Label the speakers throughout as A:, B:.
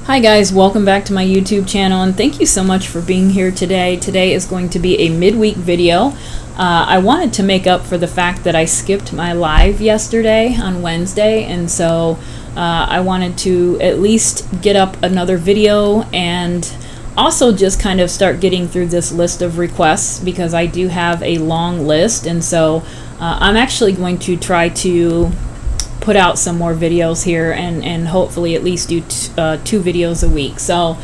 A: Hi guys, welcome back to my YouTube channel and thank you so much for being here today. Today is going to be a midweek video. I wanted to make up for the fact that I skipped my live yesterday on Wednesday, and so I wanted to at least get up another video and also just kind of start getting through this list of requests, because I do have a long list, and so I'm actually going to try to put out some more videos here and hopefully at least do two videos a week. So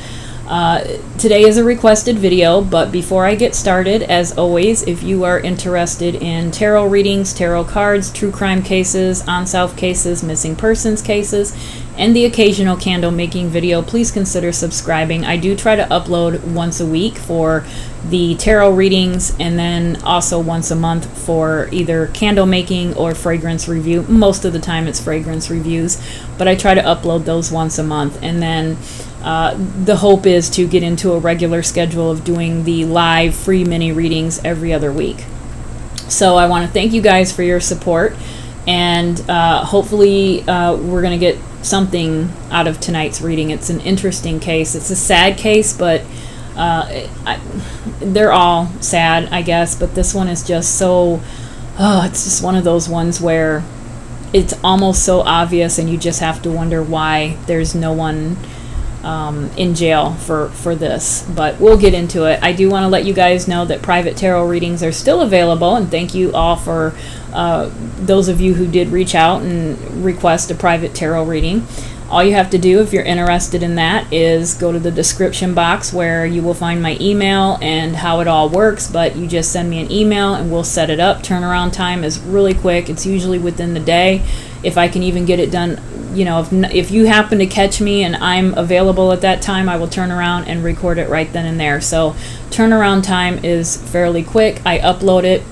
A: today is a requested video, but before I get started, as always, if you are interested in tarot readings, tarot cards, true crime cases, unsolved cases, missing persons cases, and the occasional candle making video, please consider subscribing. I do try to upload once a week for the tarot readings, and then also once a month for either candle making or fragrance review. Most of the time it's fragrance reviews, but I try to upload those once a month, and then the hope is to get into a regular schedule of doing the live free mini readings every other week. So I want to thank you guys for your support, and hopefully we're going to get something out of tonight's reading. It's an interesting case. It's a sad case, but they're all sad, I guess, but this one is just so, it's just one of those ones where it's almost so obvious and you just have to wonder why there's no one in jail for this. But we'll get into it. I do want to let you guys know that private tarot readings are still available, and thank you all for those of you who did reach out and request a private tarot reading. All you have to do if you're interested in that is go to the description box where you will find my email and how it all works, but you just send me an email and we'll set it up. Turnaround time is really quick. It's usually within the day. If I can even get it done, you know, if you happen to catch me and I'm available at that time, I will turn around and record it right then and there. So turnaround time is fairly quick. I upload it.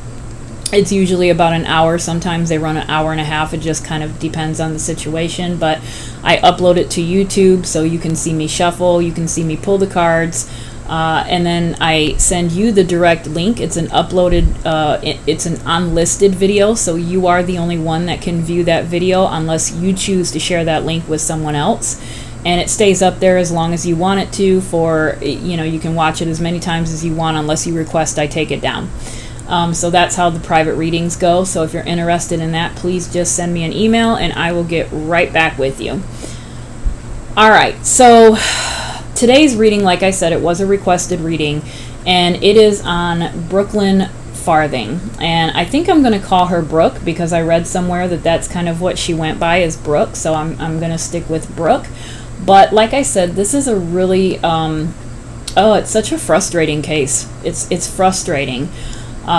A: It's usually about an hour. Sometimes they run an hour and a half. It just kind of depends on the situation. But I upload it to YouTube so you can see me shuffle. You can see me pull the cards. And then I send you the direct link. It's an uploaded, it's an unlisted video. So you are the only one that can view that video unless you choose to share that link with someone else. And it stays up there as long as you want it to for, you know, you can watch it as many times as you want unless you request I take it down. So that's how the private readings go. So if you're interested in that, please just send me an email and I will get right back with you. All right, so today's reading, like I said, it was a requested reading, and it is on Brooklyn Farthing. And I think I'm going to call her Brooke because I read somewhere that that's kind of what she went by, as Brooke. So I'm going to stick with Brooke. But like I said, this is a really, it's such a frustrating case. It's frustrating.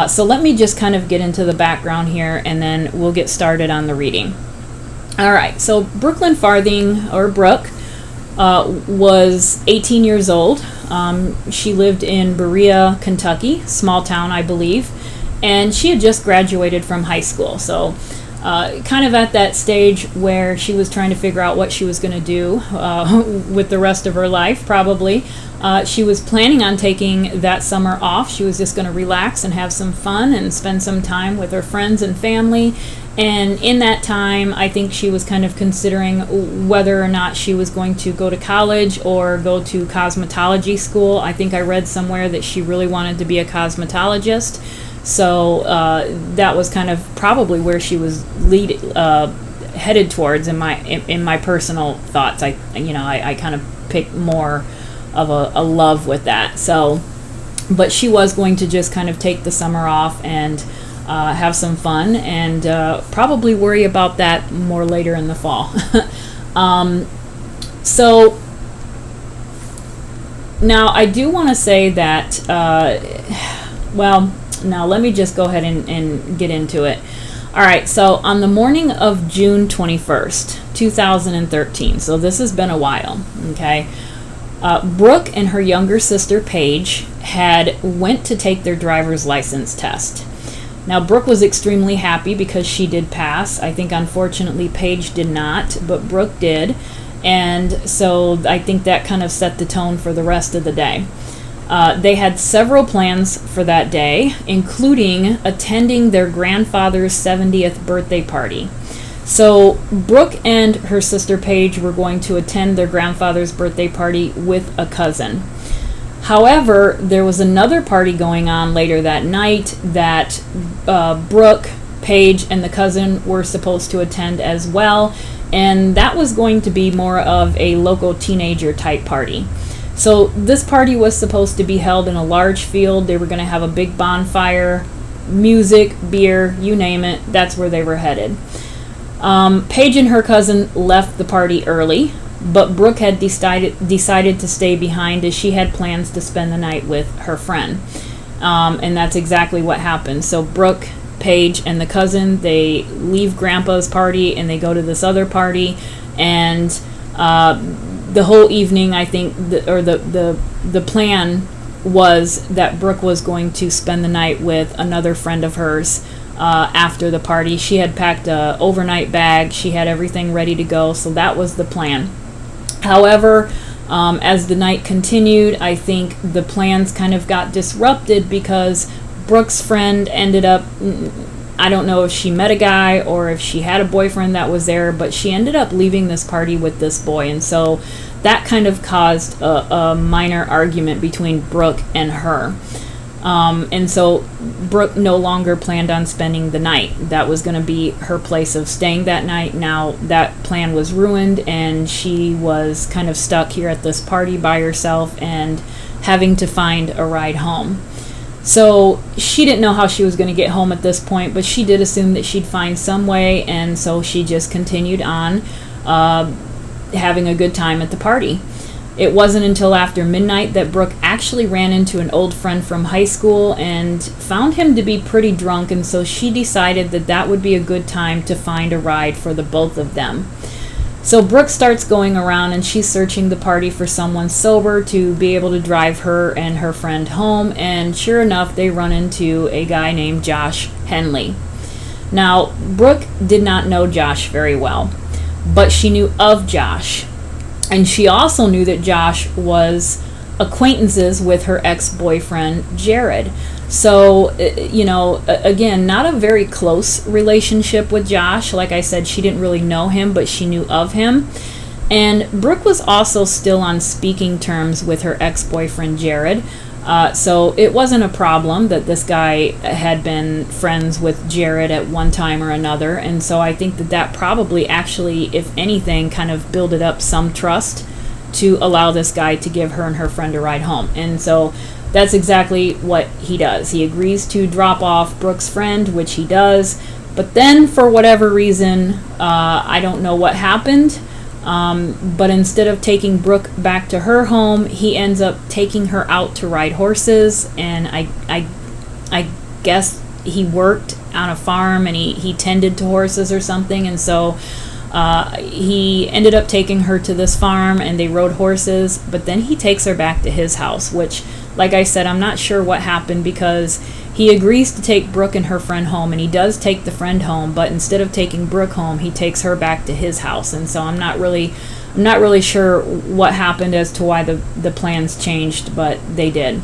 A: So let me just kind of get into the background here, and then we'll get started on the reading. All right, so Brooklyn Farthing, or Brooke, was 18 years old. She lived in Berea, Kentucky, small town, I believe, and she had just graduated from high school. So kind of at that stage where she was trying to figure out what she was going to do with the rest of her life, probably. She was planning on taking that summer off. She was just going to relax and have some fun and spend some time with her friends and family. And in that time, I think she was kind of considering whether or not she was going to go to college or go to cosmetology school. I think I read somewhere that she really wanted to be a cosmetologist. So that was kind of probably where she was headed towards in my personal thoughts. I kind of picked more of a love with that. So, but she was going to just kind of take the summer off and have some fun, and probably worry about that more later in the fall. So now I do want to say that, now let me just go ahead and get into it. All right, so on the morning of June 21st, 2013, so this has been a while, okay, Brooke and her younger sister Paige had went to take their driver's license test. Now, Brooke was extremely happy because she did pass. I think, unfortunately, Paige did not, but Brooke did. And so I think that kind of set the tone for the rest of the day. They had several plans for that day, including attending their grandfather's 70th birthday party. So Brooke and her sister Paige were going to attend their grandfather's birthday party with a cousin. However, there was another party going on later that night that Brooke, Paige, and the cousin were supposed to attend as well, and that was going to be more of a local teenager type party. So this party was supposed to be held in a large field. They were going to have a big bonfire, music, beer, you name it. That's where they were headed. Paige and her cousin left the party early, but Brooke had decided to stay behind as she had plans to spend the night with her friend. And that's exactly what happened. So Brooke, Paige, and the cousin, they leave Grandpa's party and they go to this other party, and the whole evening, I think, the plan was that Brooke was going to spend the night with another friend of hers after the party. She had packed a overnight bag. She had everything ready to go, so that was the plan. However, as the night continued, I think the plans kind of got disrupted because Brooke's friend ended up, I don't know if she met a guy or if she had a boyfriend that was there, but she ended up leaving this party with this boy, and so that kind of caused a minor argument between Brooke and her. And so Brooke no longer planned on spending the night. That was going to be her place of staying that night. Now that plan was ruined, and she was kind of stuck here at this party by herself and having to find a ride home. So she didn't know how she was going to get home at this point, but she did assume that she'd find some way, and so she just continued on having a good time at the party. It wasn't until after midnight that Brooke actually ran into an old friend from high school and found him to be pretty drunk, and so she decided that that would be a good time to find a ride for the both of them. So Brooke starts going around and she's searching the party for someone sober to be able to drive her and her friend home, and sure enough, they run into a guy named Josh Henley. Now, Brooke did not know Josh very well, but she knew of Josh. And she also knew that Josh was acquaintances with her ex-boyfriend, Jared. So, again, not a very close relationship with Josh. Like I said, she didn't really know him, but she knew of him. And Brooke was also still on speaking terms with her ex-boyfriend, Jared. So it wasn't a problem that this guy had been friends with Jared at one time or another. And so I think that probably actually, if anything, kind of builded up some trust to allow this guy to give her and her friend a ride home. And so that's exactly what he does. He agrees to drop off Brooke's friend, which he does. But then, for whatever reason, I don't know what happened, but instead of taking Brooke back to her home, he ends up taking her out to ride horses. And I guess he worked on a farm and he tended to horses or something. And so he ended up taking her to this farm and they rode horses. But then he takes her back to his house, which, like I said, I'm not sure what happened, because he agrees to take Brooke and her friend home, and he does take the friend home, but instead of taking Brooke home, he takes her back to his house. And so I'm not really sure what happened as to why the plans changed, but they did.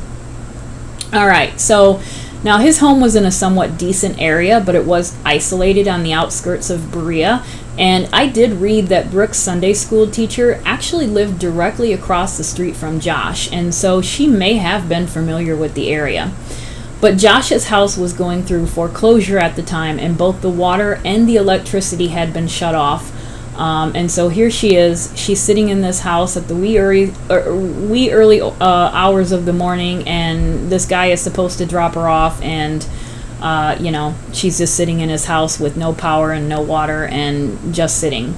A: All right, so now his home was in a somewhat decent area, but it was isolated on the outskirts of Berea. And I did read that Brooke's Sunday school teacher actually lived directly across the street from Josh, and so she may have been familiar with the area. But Josh's house was going through foreclosure at the time, and both the water and the electricity had been shut off. And so here she is. She's sitting in this house at the wee early hours of the morning, and this guy is supposed to drop her off, and she's just sitting in his house with no power and no water and just sitting.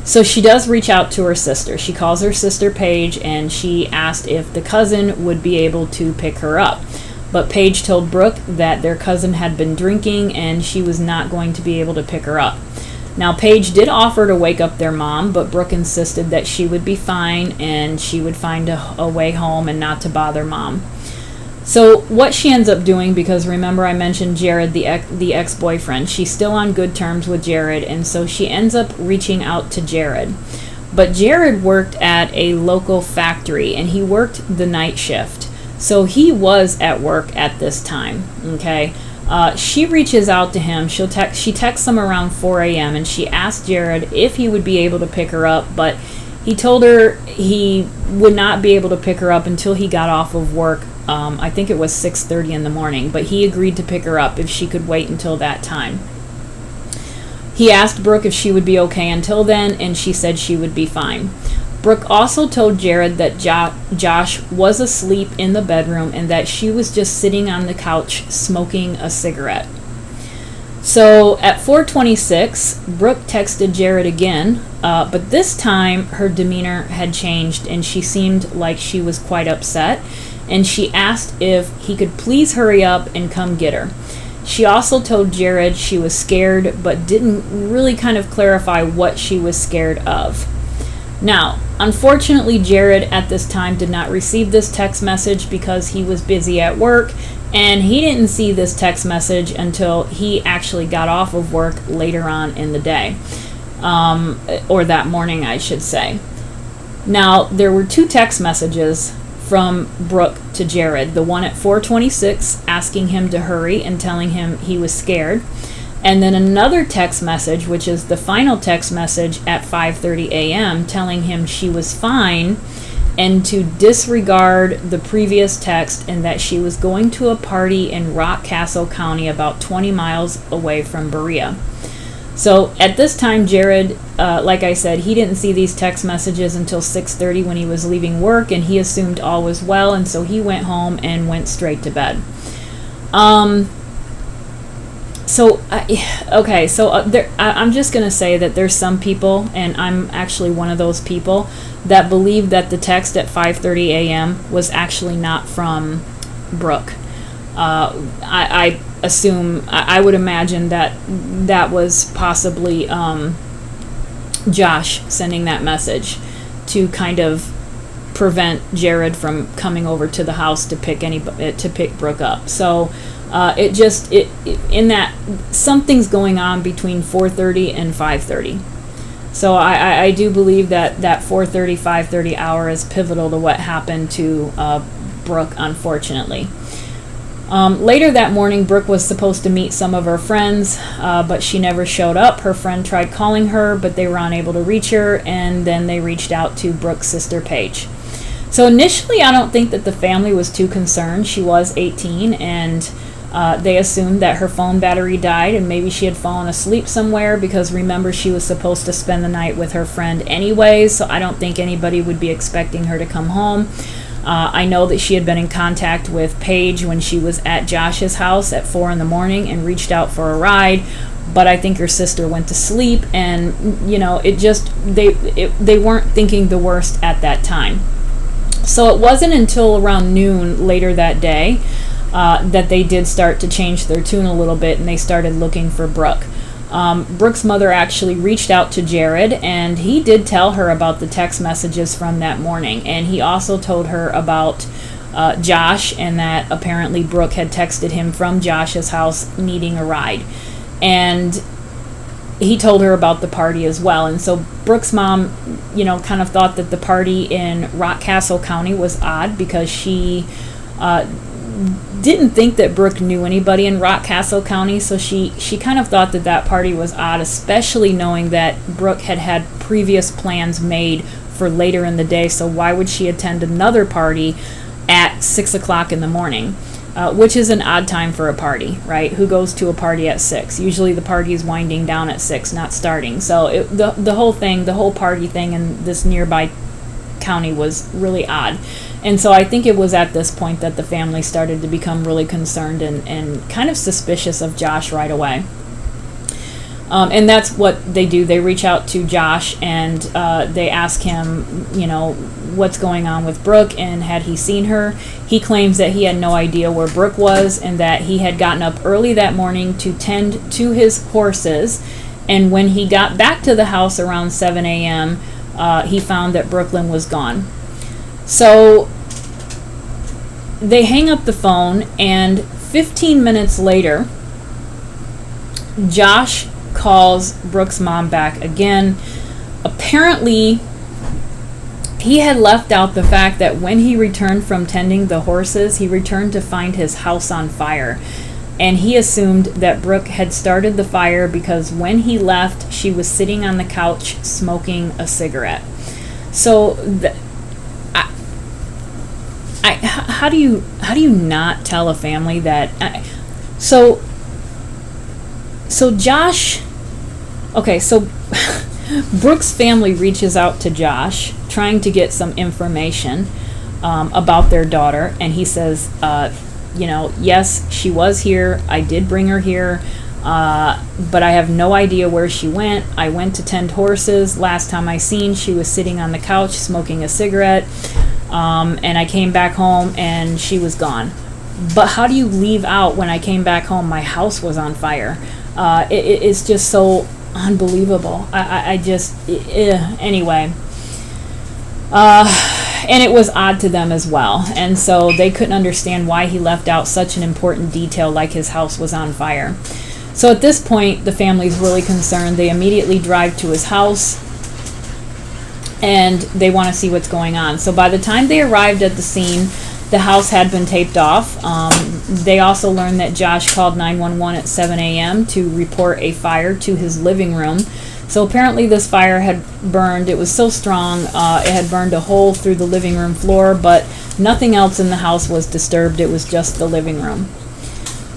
A: So she does reach out to her sister. She calls her sister Paige, and she asked if the cousin would be able to pick her up. But Paige told Brooke that their cousin had been drinking and she was not going to be able to pick her up. Now, Paige did offer to wake up their mom, but Brooke insisted that she would be fine and she would find a way home and not to bother Mom. So what she ends up doing, because remember I mentioned Jared, the ex-boyfriend, she's still on good terms with Jared, and so she ends up reaching out to Jared. But Jared worked at a local factory, and he worked the night shift. So he was at work at this time, okay? She reaches out to him. She texts him around 4 a.m. and she asked Jared if he would be able to pick her up, but he told her he would not be able to pick her up until he got off of work. I think it was 6:30 in the morning, but he agreed to pick her up if she could wait until that time. He asked Brooke if she would be okay until then, and she said she would be fine. Brooke also told Jared that Josh was asleep in the bedroom and that she was just sitting on the couch smoking a cigarette. So at 4:26, Brooke texted Jared again, but this time her demeanor had changed and she seemed like she was quite upset, and she asked if he could please hurry up and come get her. She also told Jared she was scared, but didn't really kind of clarify what she was scared of. Now, unfortunately, Jared at this time did not receive this text message because he was busy at work, and he didn't see this text message until he actually got off of work later on in the day, or that morning, I should say. Now, there were two text messages from Brooke to Jared, the one at 4:26 asking him to hurry and telling him he was scared, and then another text message, which is the final text message at 5:30 a.m. telling him she was fine and to disregard the previous text and that she was going to a party in Rockcastle County about 20 miles away from Berea. So at this time, Jared, like I said, he didn't see these text messages until 6:30 when he was leaving work, and he assumed all was well, and so he went home and went straight to bed. I'm just going to say that there's some people, and I'm actually one of those people, that believe that the text at 5:30 a.m. was actually not from Brooke. I would imagine that was possibly Josh sending that message to kind of prevent Jared from coming over to the house to pick Brooke up. So in that something's going on between 4:30 and 5:30. So I do believe that 4:30, 5:30 hour is pivotal to what happened to Brooke, unfortunately. Later that morning, Brooke was supposed to meet some of her friends, but she never showed up. Her friend tried calling her, but they were unable to reach her, and then they reached out to Brooke's sister, Paige. So initially, I don't think that the family was too concerned. She was 18, and they assumed that her phone battery died and maybe she had fallen asleep somewhere, because remember, she was supposed to spend the night with her friend anyways, so I don't think anybody would be expecting her to come home. I know that she had been in contact with Paige when she was at Josh's house at 4 in the morning and reached out for a ride, but I think her sister went to sleep, and they weren't thinking the worst at that time. So it wasn't until around noon later that day that they did start to change their tune a little bit, and they started looking for Brooke. Brooke's mother actually reached out to Jared, and he did tell her about the text messages from that morning, and he also told her about Josh, and that apparently Brooke had texted him from Josh's house needing a ride, and he told her about the party as well. And so Brooke's mom, kind of thought that the party in Rockcastle County was odd, because she didn't think that Brooke knew anybody in Rockcastle County, so she kind of thought that party was odd, especially knowing that Brooke had previous plans made for later in the day, so why would she attend another party at 6 o'clock in the morning, which is an odd time for a party, right? Who goes to a party at 6? Usually the party is winding down at 6, not starting. So the whole party thing in this nearby county was really odd. And so I think it was at this point that the family started to become really concerned and kind of suspicious of Josh right away. And that's what they do. They reach out to Josh and they ask him, what's going on with Brooke and had he seen her. He claims that he had no idea where Brooke was and that he had gotten up early that morning to tend to his horses. And when he got back to the house around 7 a.m., he found that Brooklyn was gone. So they hang up the phone, and 15 minutes later, Josh calls Brooke's mom back again. Apparently, he had left out the fact that when he returned from tending the horses, he returned to find his house on fire. and he assumed that Brooke had started the fire because when he left, she was sitting on the couch smoking a cigarette. So, how do you not tell a family that? So Josh. Okay, so Brooke's family reaches out to Josh, trying to get some information about their daughter, and he says, yes, she was here. I did bring her here, but I have no idea where she went. I went to tend horses. Last time I seen, she was sitting on the couch smoking a cigarette, and I came back home and she was gone. But how do you leave out when I came back home, my house was on fire? It's just so unbelievable. Anyway. And it was odd to them as well. And so they couldn't understand why he left out such an important detail like his house was on fire. So at this point, the family's really concerned. They immediately drive to his house and they want to see what's going on. So by the time they arrived at the scene, the house had been taped off. They also learned that Josh called 911 at 7 a.m. to report a fire to his living room. So apparently this fire had burned. It was so strong, it had burned a hole through the living room floor, but nothing else in the house was disturbed. It was just the living room.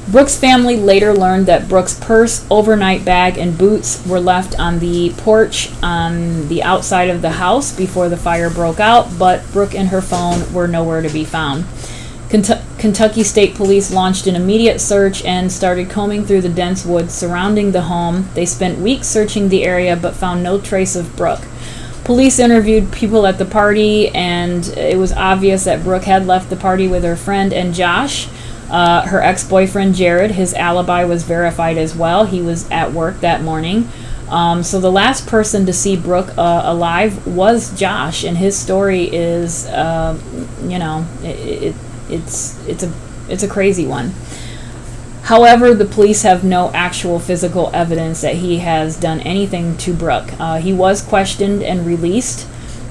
A: Brooke's family later learned that Brooke's purse, overnight bag, and boots were left on the porch on the outside of the house before the fire broke out, but Brooke and her phone were nowhere to be found. Kentucky State Police launched an immediate search and started combing through the dense woods surrounding the home. They spent weeks searching the area but found no trace of Brooke. Police interviewed people at the party, and it was obvious that Brooke had left the party with her friend and Josh. Her ex-boyfriend Jared, his alibi was verified as well. He was at work that morning. So the last person to see Brooke alive was Josh, and his story is, it's a crazy one. However, the police have no actual physical evidence that he has done anything to Brooke. He was questioned and released.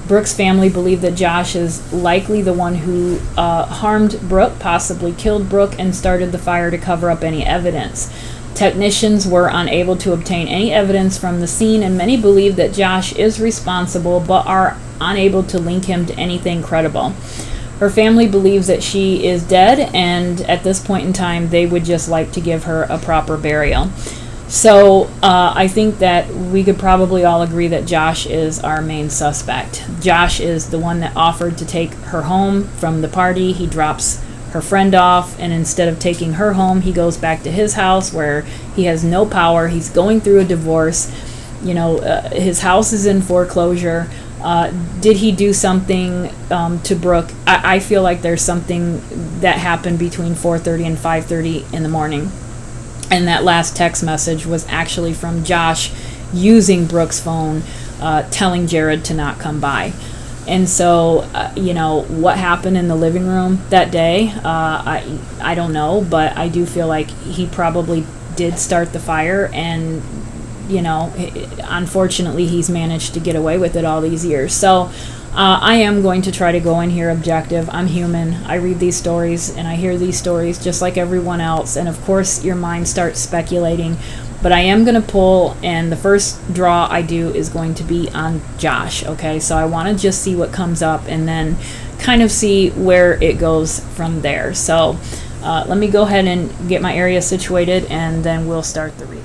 A: Brooke's family believe that Josh is likely the one who harmed Brooke, possibly killed Brooke, and started the fire to cover up any evidence. Technicians were unable to obtain any evidence from the scene, and many believe that Josh is responsible but are unable to link him to anything credible. Her family believes that she is dead, and at this point in time, they would just like to give her a proper burial. So I think that we could probably all agree that Josh is our main suspect. Josh is the one that offered to take her home from the party. He drops her friend off, and instead of taking her home, he goes back to his house where he has no power. He's going through a divorce. His house is in foreclosure. Did he do something to Brooke? I feel like there's something that happened between 4:30 and 5:30 in the morning. And that last text message was actually from Josh using Brooke's phone, telling Jared to not come by. And so, what happened in the living room that day, I don't know, but I do feel like he probably did start the fire, and unfortunately he's managed to get away with it all these years. So I am going to try to go in here objective. I'm human. I read these stories and I hear these stories just like everyone else, and of course your mind starts speculating, but I am going to pull, and the first draw I do is going to be on Josh. Okay, so I want to just see what comes up and then kind of see where it goes from there. So let me go ahead and get my area situated, and then we'll start the reading.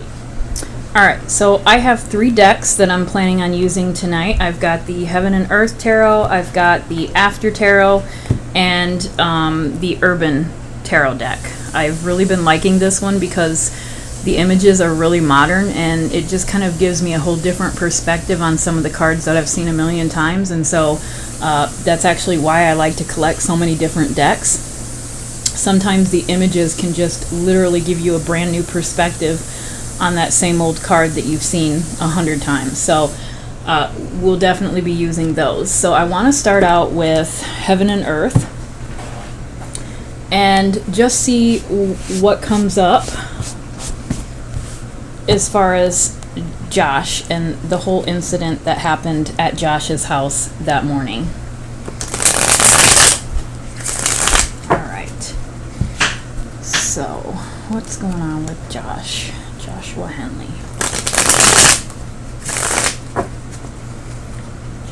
A: Alright, so I have 3 decks that I'm planning on using tonight. I've got the Heaven and Earth Tarot, I've got the After Tarot, and the Urban Tarot deck. I've really been liking this one because the images are really modern, and it just kind of gives me a whole different perspective on some of the cards that I've seen a million times, and so that's actually why I like to collect so many different decks. Sometimes the images can just literally give you a brand new perspective on that same old card that you've seen 100 times. So we'll definitely be using those. So I want to start out with Heaven and Earth and just see what comes up as far as Josh and the whole incident that happened at Josh's house that morning. So, what's going on with Joshua Henley?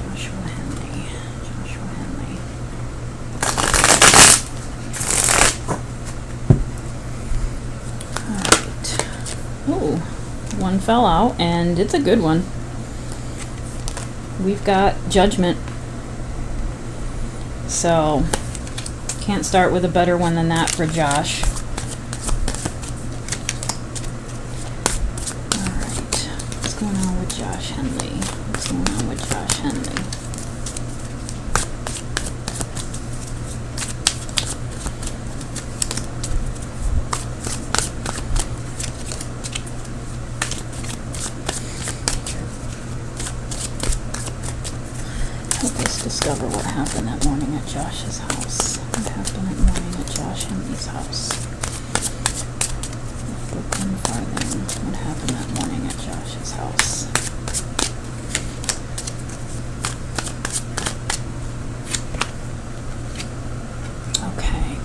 A: Joshua Henley. Alright. Oh, one fell out, and it's a good one. We've got Judgment. So, can't start with a better one than that for Josh. Alright, what's going on with Josh Henley? Help us discover what happened that morning at Josh's house. What happened that morning at Josh Henley's house? Brooklyn Farthing. What happened that morning at Josh's house? Okay.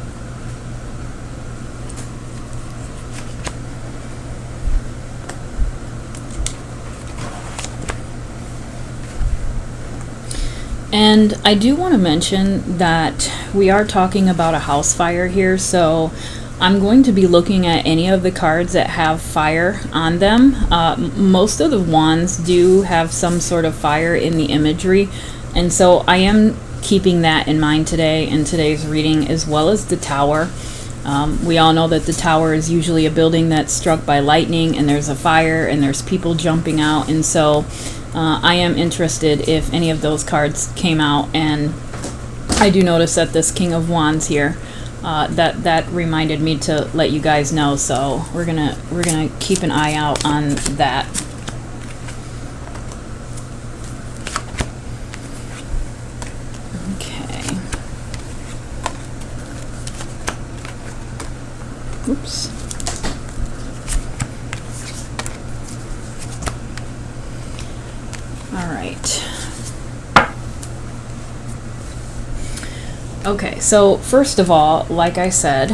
A: And I do want to mention that we are talking about a house fire here, so I'm going to be looking at any of the cards that have fire on them. Most of the wands do have some sort of fire in the imagery, and so I am keeping that in mind today in today's reading, as well as the tower. We all know that the tower is usually a building that's struck by lightning, and there's a fire, and there's people jumping out, and so I am interested if any of those cards came out. And I do notice that this King of Wands here, that reminded me to let you guys know, so we're gonna keep an eye out on that. Okay. Oops. All right. Okay, so first of all, like I said,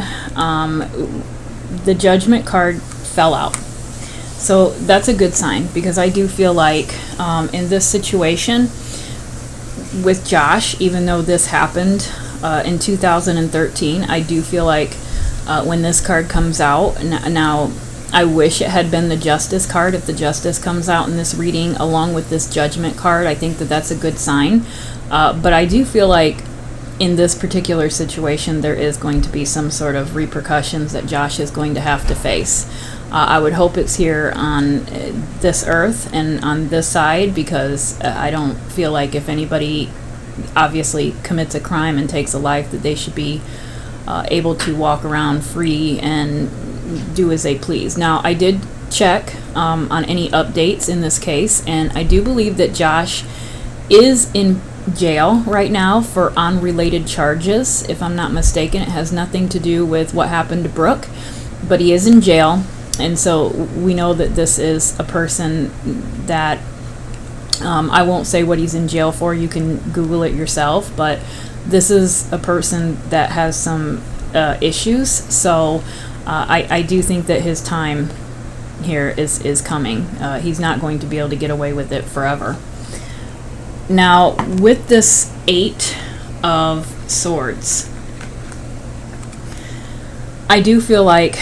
A: the Judgment card fell out. So that's a good sign, because I do feel like in this situation with Josh, even though this happened in 2013, I do feel like when this card comes out, now I wish it had been the Justice card. If the Justice comes out in this reading along with this Judgment card, I think that that's a good sign. But I do feel like in this particular situation, there is going to be some sort of repercussions that Josh is going to have to face. I would hope it's here on this earth and on this side, because I don't feel like if anybody obviously commits a crime and takes a life, that they should be able to walk around free and do as they please. Now, I did check on any updates in this case, and I do believe that Josh is in jail right now for unrelated charges. If I'm not mistaken, it has nothing to do with what happened to Brooke, but he is in jail, and so we know that this is a person that I won't say what he's in jail for. You can Google it yourself, but this is a person that has some issues, so I do think that his time here is coming. He's not going to be able to get away with it forever. Now, with this Eight of Swords, I do feel like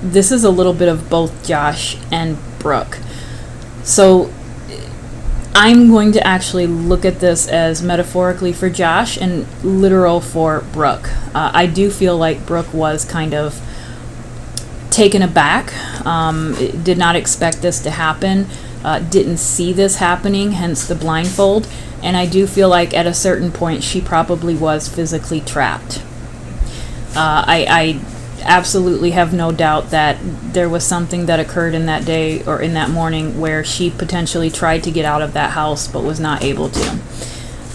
A: this is a little bit of both Josh and Brooke. So I'm going to actually look at this as metaphorically for Josh and literal for Brooke. I do feel like Brooke was kind of taken aback, did not expect this to happen, didn't see this happening, hence the blindfold, and I do feel like at a certain point she probably was physically trapped. I absolutely have no doubt that there was something that occurred in that day or in that morning where she potentially tried to get out of that house but was not able to.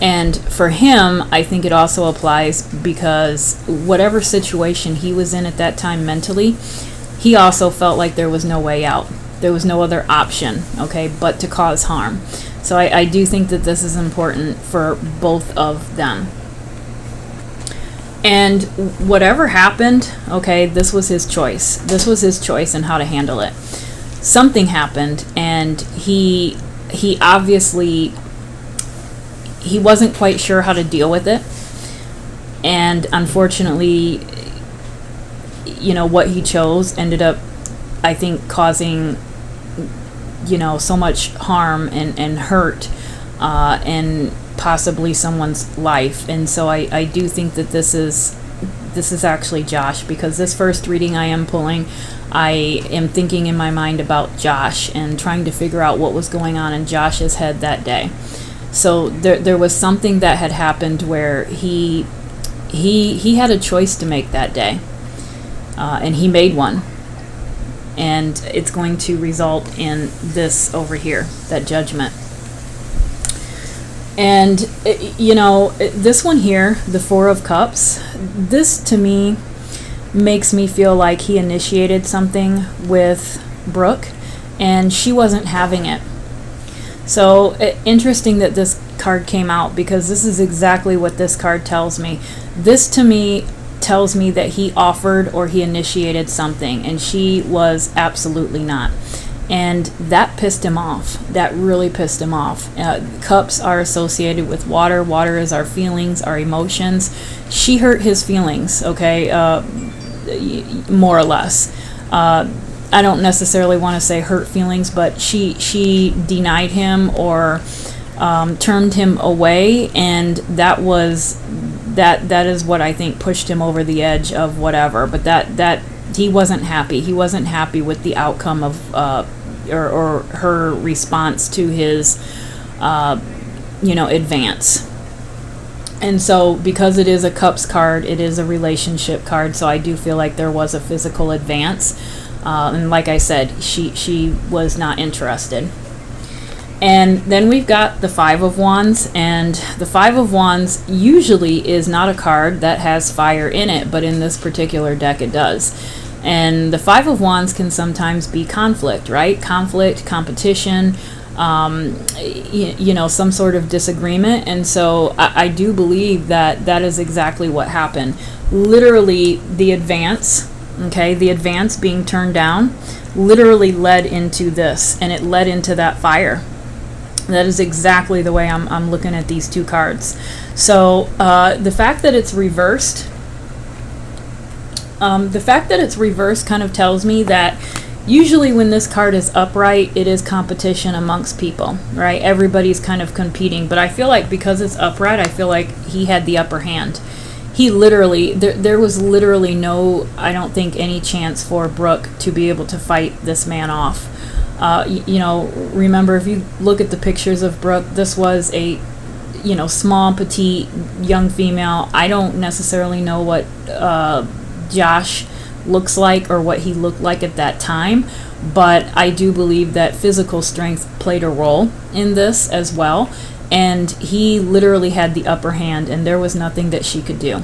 A: And for him, I think it also applies because whatever situation he was in at that time mentally, he also felt like there was no way out. There was no other option, okay, but to cause harm. So I do think that this is important for both of them. And whatever happened, okay, this was his choice. This was his choice in how to handle it. Something happened, and he obviously, he wasn't quite sure how to deal with it. And unfortunately, what he chose ended up, I think, causing, so much harm and hurt, and possibly someone's life. And so I do think that this is actually Josh, because this first reading I am pulling, I am thinking in my mind about Josh and trying to figure out what was going on in Josh's head that day. So there was something that had happened where he had a choice to make that day, and he made one, and it's going to result in this over here, that judgment. And this one here, the Four of Cups, this to me makes me feel like he initiated something with Brooke and she wasn't having it. So interesting that this card came out, because this is exactly what this card tells me. This to me tells me that he offered or he initiated something, and she was absolutely not. And that pissed him off. That really pissed him off. Cups are associated with water. Water is our feelings, our emotions. She hurt his feelings, okay, more or less. I don't necessarily want to say hurt feelings, but she denied him or turned him away, and that is what I think pushed him over the edge of whatever. But that he wasn't happy. He wasn't happy with the outcome of or her response to his advance. And so because it is a Cups card, it is a relationship card, so I do feel like there was a physical advance. And like I said, she was not interested. And then we've got the Five of Wands, and the Five of Wands usually is not a card that has fire in it, but in this particular deck it does. And the Five of Wands can sometimes be conflict, right? Conflict, competition, some sort of disagreement. And so I do believe that is exactly what happened. Literally, the advance being turned down literally led into this, and it led into that fire. That is exactly the way I'm looking at these two cards. So the fact that it's reversed, kind of tells me that usually when this card is upright, it is competition amongst people, right? Everybody's kind of competing. But I feel like because it's upright, I feel like he had the upper hand. He literally, there was literally no, I don't think, any chance for Brooke to be able to fight this man off. Remember, if you look at the pictures of Brooke, this was a, small, petite, young female. I don't necessarily know what Josh looks like or what he looked like at that time, but I do believe that physical strength played a role in this as well. And he literally had the upper hand, and there was nothing that she could do.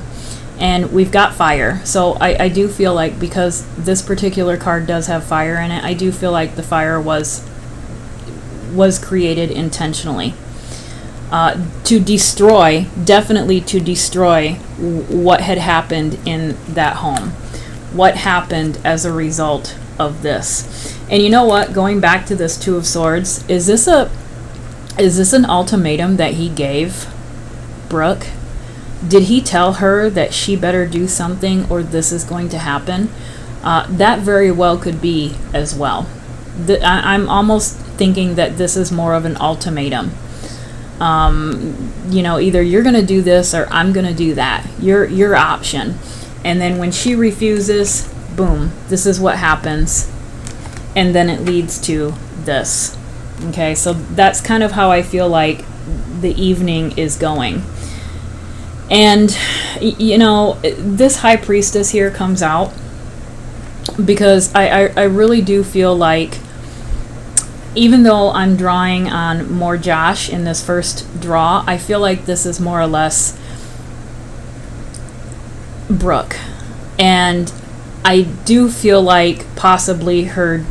A: And we've got fire. So I do feel like, because this particular card does have fire in it, I do feel like the fire was created intentionally. To destroy, definitely to destroy what had happened in that home. What happened as a result of this. And you know what? Going back to this Two of Swords, is this an ultimatum that he gave Brooke? Did he tell her that she better do something or this is going to happen? That very well could be as well. I'm almost thinking that this is more of an ultimatum. Either you're going to do this or I'm going to do that. Your option. And then when she refuses, boom, this is what happens. And then it leads to this. Okay, so that's kind of how I feel like the evening is going. And, this High Priestess here comes out because I really do feel like, even though I'm drawing on more Josh in this first draw, I feel like this is more or less Brooke. And I do feel like possibly her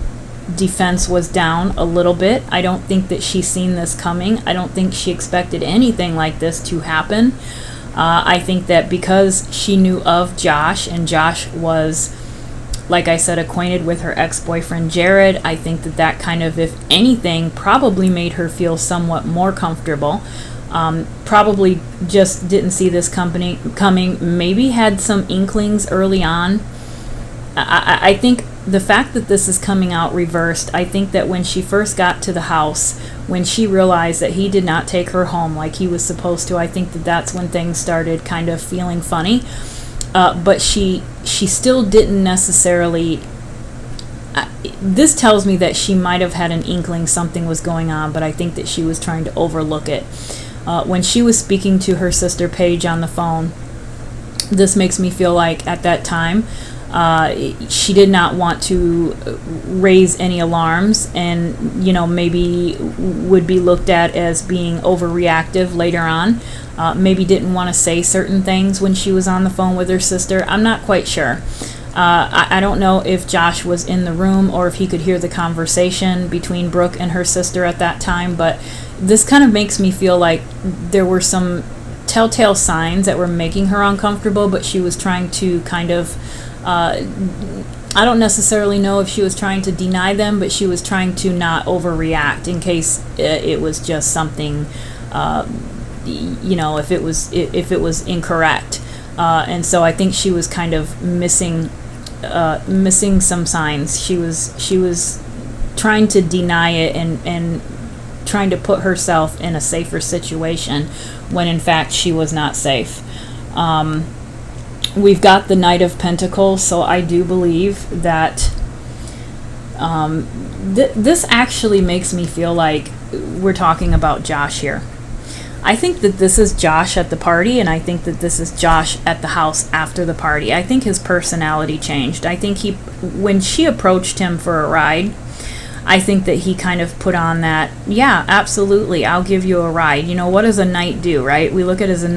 A: defense was down a little bit. I don't think that she's seen this coming. I don't think she expected anything like this to happen. I think that because she knew of Josh, and Josh was, like I said, acquainted with her ex-boyfriend Jared, I think that that kind of, if anything, probably made her feel somewhat more comfortable. Probably just didn't see this company coming, maybe had some inklings early on. I think the fact that this is coming out reversed, I think that when she first got to the house, when she realized that he did not take her home like he was supposed to, I think that that's when things started kind of feeling funny. But she still didn't necessarily... this tells me that she might have had an inkling something was going on, but I think that she was trying to overlook it. When she was speaking to her sister Paige on the phone, this makes me feel like at that time she did not want to raise any alarms, and maybe would be looked at as being overreactive later on. Maybe didn't want to say certain things when she was on the phone with her sister. I'm not quite sure. I don't know if Josh was in the room or if he could hear the conversation between Brooke and her sister at that time, but this kind of makes me feel like there were some telltale signs that were making her uncomfortable, but she was trying to kind of, I don't necessarily know if she was trying to deny them, but she was trying to not overreact in case it was just something, if it was incorrect. And so I think she was kind of missing some signs. She was trying to deny it and trying to put herself in a safer situation when in fact she was not safe. We've got the Knight of Pentacles, so I do believe that this actually makes me feel like we're talking about Josh here. I think that this is Josh at the party, and I think that this is Josh at the house after the party. I think his personality changed. I think when she approached him for a ride, I think that he kind of put on that, yeah, absolutely, I'll give you a ride. What does a knight do, right? We look at a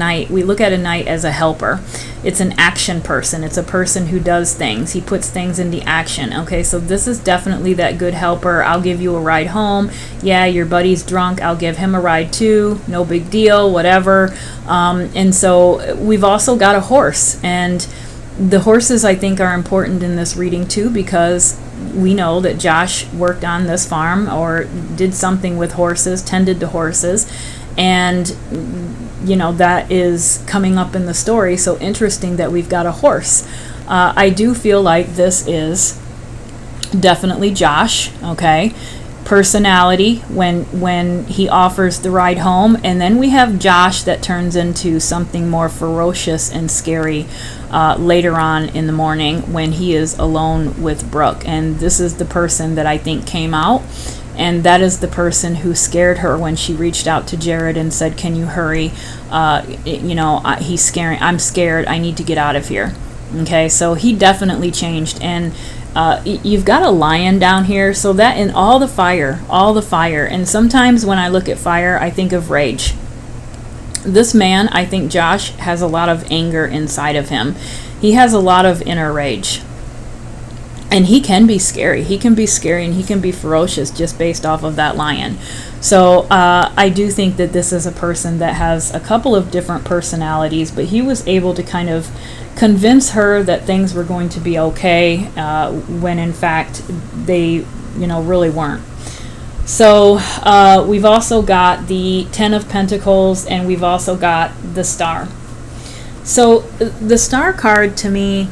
A: knight as a helper. It's an action person. It's a person who does things. He puts things into action. Okay, so this is definitely that good helper. I'll give you a ride home. Yeah, your buddy's drunk. I'll give him a ride too. No big deal, whatever. And so we've also got a horse. And the horses, I think, are important in this reading too, because we know that Josh worked on this farm or did something with horses, tended to horses, and that is coming up in the story. So interesting that we've got a horse. I do feel like this is definitely Josh, okay? Personality when he offers the ride home, and then we have Josh that turns into something more ferocious and scary later on in the morning when he is alone with Brooke. And this is the person that I think came out, and that is the person who scared her when she reached out to Jared and said, can you hurry, he's scaring, I'm scared, I need to get out of here. Okay, so he definitely changed. And you've got a lion down here, so that in all the fire, and sometimes when I look at fire, I think of rage. This man, I think Josh, has a lot of anger inside of him. He has a lot of inner rage. And he can be scary. He can be scary and he can be ferocious just based off of that lion. So I do think that this is a person that has a couple of different personalities, but he was able to kind of convince her that things were going to be okay when in fact they really weren't. So we've also got the Ten of Pentacles, and we've also got the Star. So the Star card to me,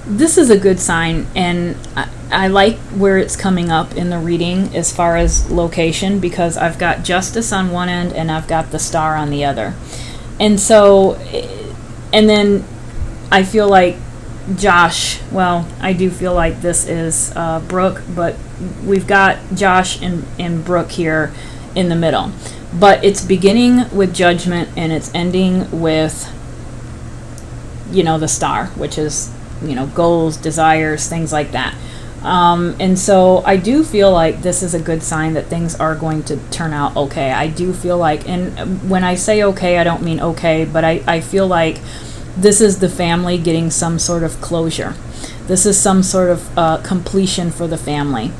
A: this is a good sign, and I like where it's coming up in the reading as far as location, because I've got Justice on one end and I've got the Star on the other. And so, and then I feel like Josh, well, I do feel like this is Brooke, but we've got Josh and Brooke here in the middle. But it's beginning with Judgment and it's ending with, the Star, which is, goals, desires, things like that. And so I do feel like this is a good sign that things are going to turn out okay. I do feel like, and when I say okay, I don't mean okay, but I feel like this is the family getting some sort of closure. This is some sort of completion for the family.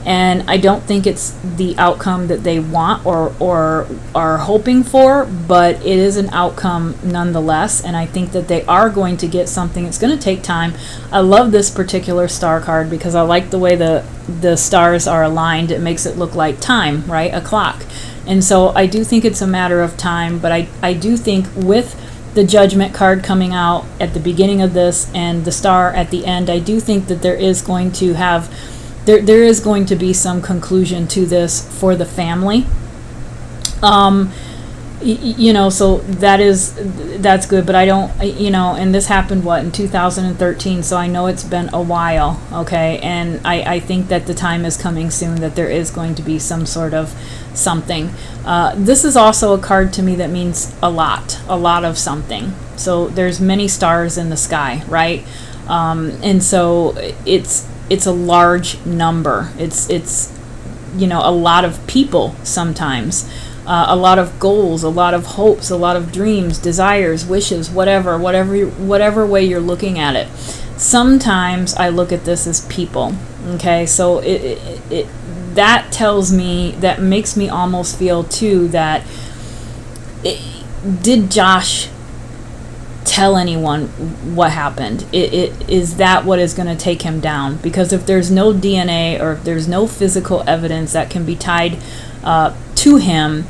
A: And I don't think it's the outcome that they want or are hoping for, but it is an outcome nonetheless. And I think that they are going to get something. It's going to take time. I love this particular star card because I like the way the stars are aligned. It makes it look like time, right? A clock. And so I do think it's a matter of time, but I do think with the Judgment card coming out at the beginning of this and the star at the end, I do think that there is going to be some conclusion to this for the family. So that's good, but I don't, and this happened in 2013, so I know it's been a while, okay, and I think that the time is coming soon that there is going to be some sort of something. This is also a card to me that means a lot of something. So there's many stars in the sky, right? And so it's a large number. It's a lot of people sometimes, a lot of goals, a lot of hopes, a lot of dreams, desires, wishes, whatever way you're looking at it. Sometimes I look at this as people. Okay, so that tells me, that makes me almost feel too that did Josh tell anyone what happened? Is that what is going to take him down? Because if there's no DNA or if there's no physical evidence that can be tied to him,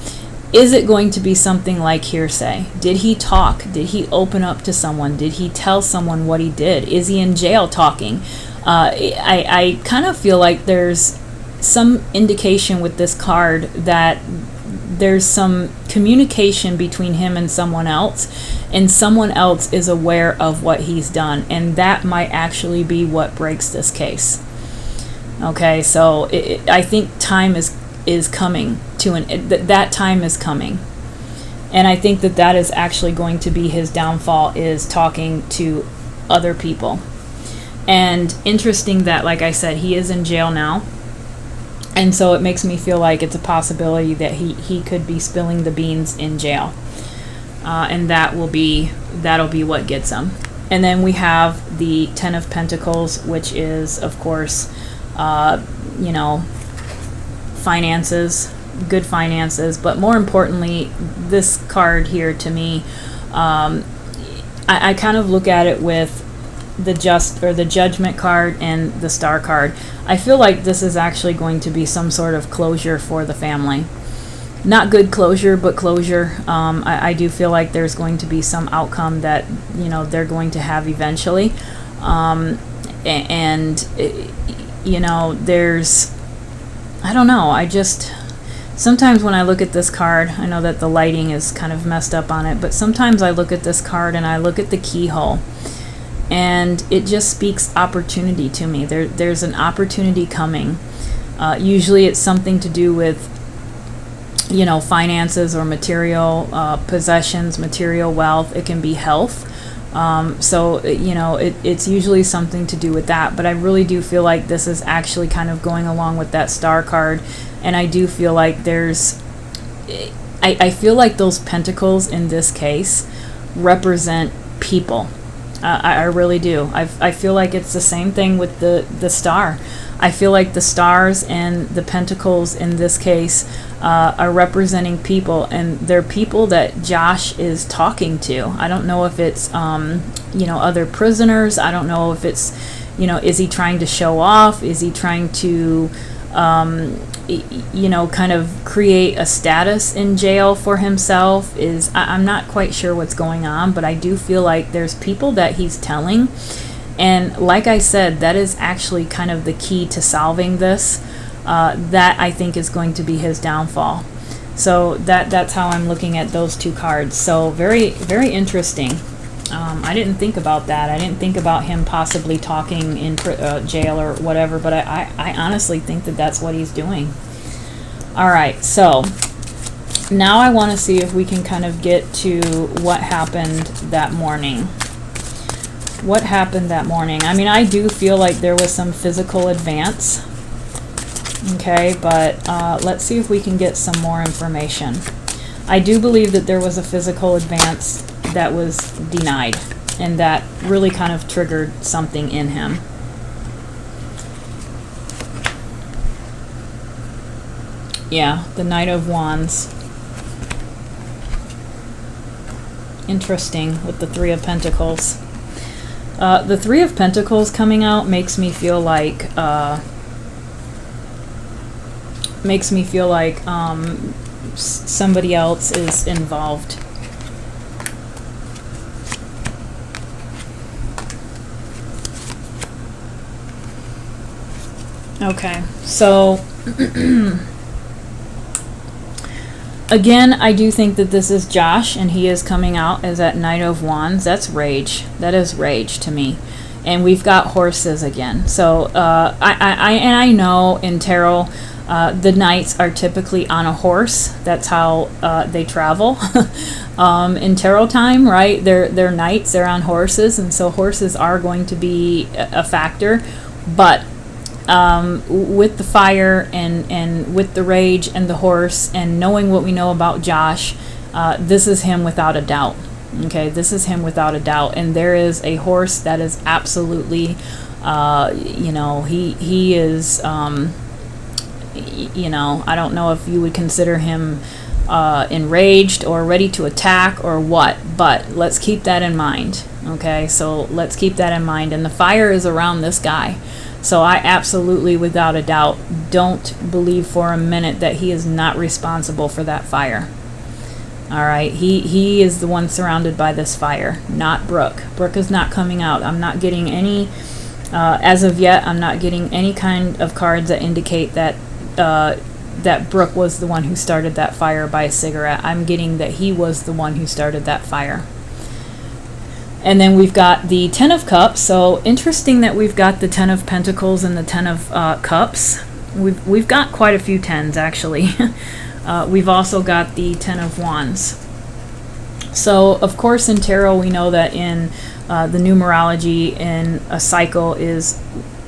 A: is it going to be something like hearsay? Did he talk? Did he open up to someone? Did he tell someone what he did? Is he in jail talking? I kind of feel like there's some indication with this card that there's some communication between him and someone else is aware of what he's done, and that might actually be what breaks this case. Okay, so I think time is coming to that time is coming, and I think that is actually going to be his downfall, is talking to other people. And interesting that, like I said, he is in jail now. And so it makes me feel like it's a possibility that he could be spilling the beans in jail. And that'll be what gets him. And then we have the Ten of Pentacles, which is, of course, finances, good finances. But more importantly, this card here to me, I kind of look at it with the Judgment card and the Star card. I feel like this is actually going to be some sort of closure for the family. Not good closure, but closure. I do feel like there's going to be some outcome that they're going to have eventually. There's, I don't know, sometimes when I look at this card, I know that the lighting is kind of messed up on it, but sometimes I look at this card and I look at the keyhole, and it just speaks opportunity to me. There's an opportunity coming. Usually it's something to do with, finances or material possessions, material wealth. It can be health. It's usually something to do with that. But I really do feel like this is actually kind of going along with that Star card. And I do feel like I feel like those pentacles in this case represent people. I really do. I feel like it's the same thing with the star. I feel like the stars and the pentacles in this case are representing people, and they're people that Josh is talking to. I don't know if it's other prisoners. I don't know if it's is he trying to show off? Is he trying to kind of create a status in jail for himself? I'm not quite sure what's going on, but I do feel like there's people that he's telling. And like I said, that is actually kind of the key to solving this. That I think is going to be his downfall. So that's how I'm looking at those two cards. So very, very interesting. I didn't think about that. I didn't think about him possibly talking in jail or whatever, but I honestly think that that's what he's doing. All right, so now I want to see if we can kind of get to what happened that morning. What happened that morning? I mean, I do feel like there was some physical advance. Okay, but let's see if we can get some more information. I do believe that there was a physical advance that was denied, and that really kind of triggered something in him. Yeah, the Knight of Wands. Interesting with the Three of Pentacles. The Three of Pentacles coming out makes me feel like somebody else is involved. Okay, so again, I do think that this is Josh, and he is coming out as that Knight of Wands. That's rage. That is rage to me. And we've got horses again. So I know in tarot, the knights are typically on a horse. That's how they travel. In tarot time, right? They're knights. They're on horses, and so horses are going to be a factor. But with the fire and with the rage and the horse and knowing what we know about Josh, this is him without a doubt. Okay, this is him without a doubt. And there is a horse that is absolutely, he is, I don't know if you would consider him enraged or ready to attack or what, but let's keep that in mind. Okay, so let's keep that in mind. And the fire is around this guy. So I absolutely, without a doubt, don't believe for a minute that he is not responsible for that fire. All right, he is the one surrounded by this fire, not Brooke. Brooke is not coming out. I'm not getting any, as of yet, I'm not getting any kind of cards that indicate that that Brooke was the one who started that fire by a cigarette. I'm getting that he was the one who started that fire. And then we've got the Ten of Cups. So interesting that we've got the Ten of Pentacles and the Ten of Cups. We've got quite a few tens, actually. We've also got the Ten of Wands. So, of course, in tarot, we know that in the numerology in a cycle is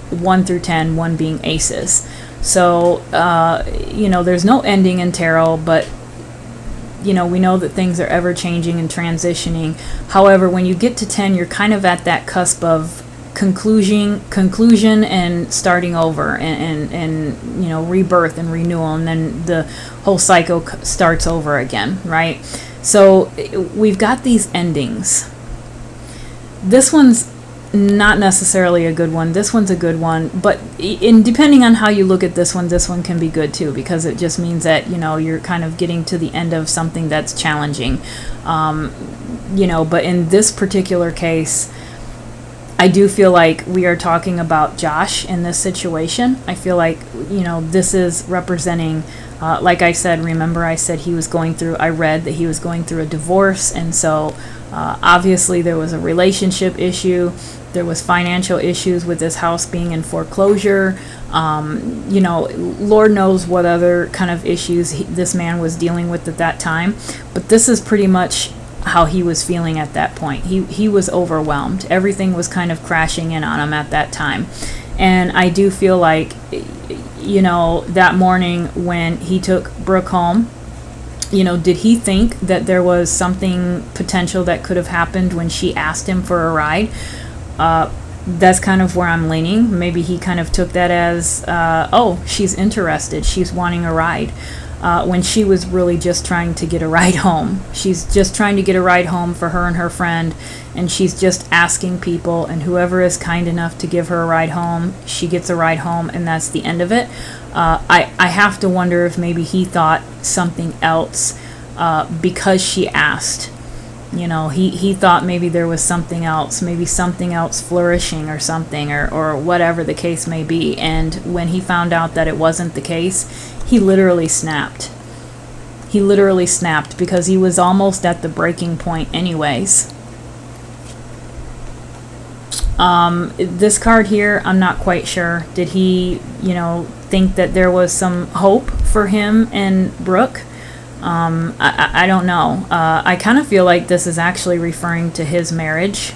A: 1 through 10, 1 being aces. So, there's no ending in tarot, but we know that things are ever changing and transitioning. However, when you get to 10, you're kind of at that cusp of conclusion and starting over and rebirth and renewal, and then the whole cycle starts over again, right? So we've got these endings. This one's not necessarily a good one. This one's a good one, but depending on how you look at this one can be good too, because it just means that you're kind of getting to the end of something that's challenging. But in this particular case, I do feel like we are talking about Josh in this situation. I feel like this is representing, like I said, remember I said I read that he was going through a divorce, and so obviously there was a relationship issue. There was financial issues with this house being in foreclosure. Lord knows what other kind of issues this man was dealing with at that time. But this is pretty much how he was feeling at that point. He was overwhelmed. Everything was kind of crashing in on him at that time. And I do feel like, that morning when he took Brooke home, did he think that there was something potential that could have happened when she asked him for a ride? That's kind of where I'm leaning. Maybe he kind of took that as, she's interested. She's wanting a ride. When she was really just trying to get a ride home. She's just trying to get a ride home for her and her friend, and she's just asking people, and whoever is kind enough to give her a ride home, she gets a ride home, and that's the end of it. I have to wonder if maybe he thought something else because she asked. He thought maybe there was something else flourishing or something, or whatever the case may be. And when he found out that it wasn't the case, he literally snapped. He literally snapped because he was almost at the breaking point anyways. This card here, I'm not quite sure. Did he, think that there was some hope for him and Brooke? I don't know. I kind of feel like this is actually referring to his marriage.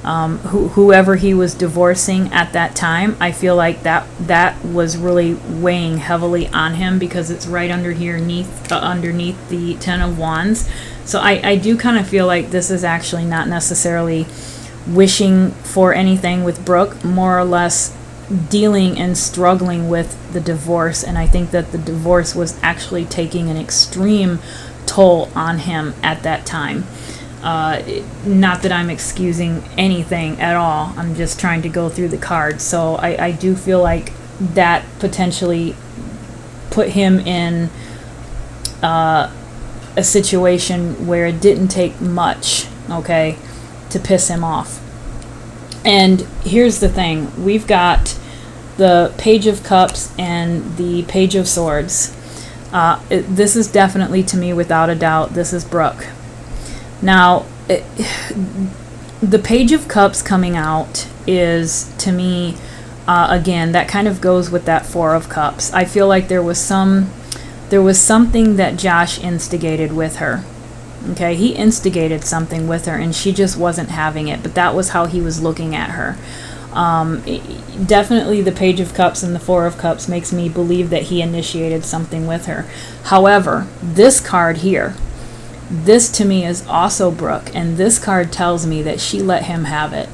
A: Whoever he was divorcing at that time, I feel like that was really weighing heavily on him, because it's right underneath the Ten of Wands. So I do kind of feel like this is actually not necessarily wishing for anything with Brooke, more or less dealing and struggling with the divorce, and I think that the divorce was actually taking an extreme toll on him at that time. Not that I'm excusing anything at all. I'm just trying to go through the cards. So I do feel like that potentially put him in a situation where it didn't take much, okay, to piss him off. And here's the thing. We've got the Page of Cups and the Page of Swords. This is definitely, to me, without a doubt, this is Brooke. Now, the Page of Cups coming out is, to me, again, that kind of goes with that Four of Cups. I feel like there was something that Josh instigated with her. Okay, he instigated something with her, and she just wasn't having it, but that was how he was looking at her. Definitely the Page of Cups and the Four of Cups makes me believe that he initiated something with her. However, this card here, this to me is also Brooke, and this card tells me that she let him have it.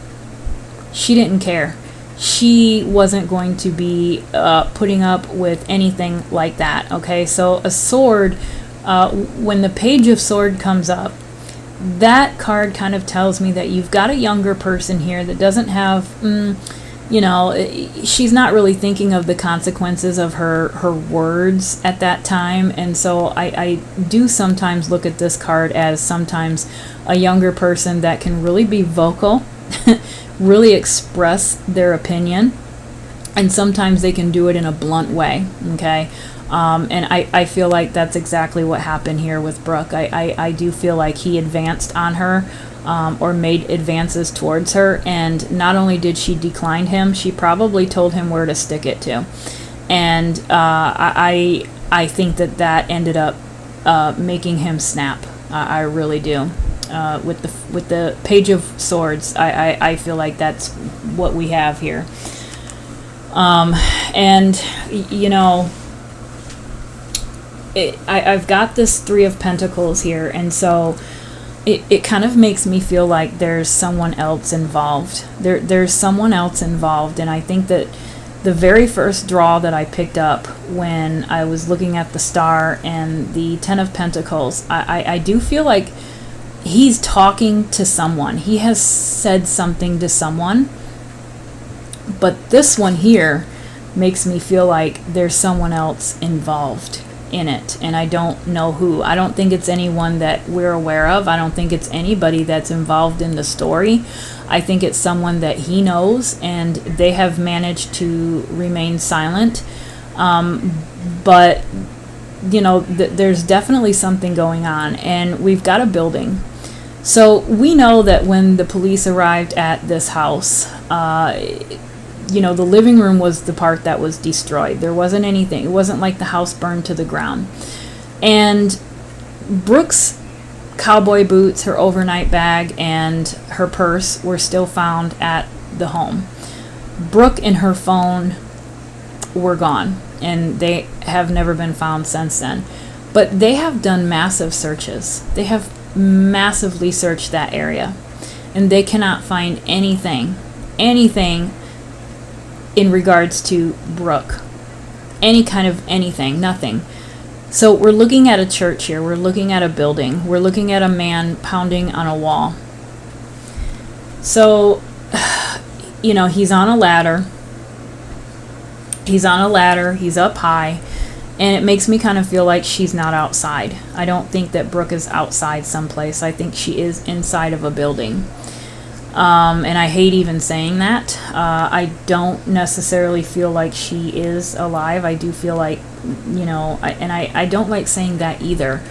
A: She didn't care. She wasn't going to be putting up with anything like that. Okay, so a sword, when the Page of Sword comes up, that card kind of tells me that you've got a younger person here that doesn't have, she's not really thinking of the consequences of her words at that time. And so I do sometimes look at this card as sometimes a younger person that can really be vocal, really express their opinion, and sometimes they can do it in a blunt way, okay? And I feel like that's exactly what happened here with Brooke. I do feel like he advanced on her, or made advances towards her, and not only did she decline him, she probably told him where to stick it to. And I think that ended up making him snap. I really do. With the Page of Swords, I feel like that's what we have here. And I've got this Three of Pentacles here, and so it kind of makes me feel like there's someone else involved. There's someone else involved, and I think that the very first draw that I picked up when I was looking at the Star and the Ten of Pentacles, I do feel like he's talking to someone. He has said something to someone, but this one here makes me feel like there's someone else involved in it, and I don't know who. I don't think it's anyone that we're aware of. I don't think it's anybody that's involved in the story. I think it's someone that he knows, and they have managed to remain silent. But there's definitely something going on, and we've got a building. So we know that when the police arrived at this house, the living room was the part that was destroyed. There wasn't anything. It wasn't like the house burned to the ground. And Brooke's cowboy boots, her overnight bag, and her purse were still found at the home. Brooke and her phone were gone, and they have never been found since then. But they have done massive searches. They have massively searched that area, and they cannot find anything in regards to Brooke. Any kind of anything, nothing. So we're looking at a church here. We're looking at a building. We're looking at a man pounding on a wall. So, he's on a ladder. He's on a ladder. He's up high. And it makes me kind of feel like she's not outside. I don't think that Brooke is outside someplace. I think she is inside of a building. And I hate even saying that. I don't necessarily feel like she is alive. I do feel like, I don't like saying that either,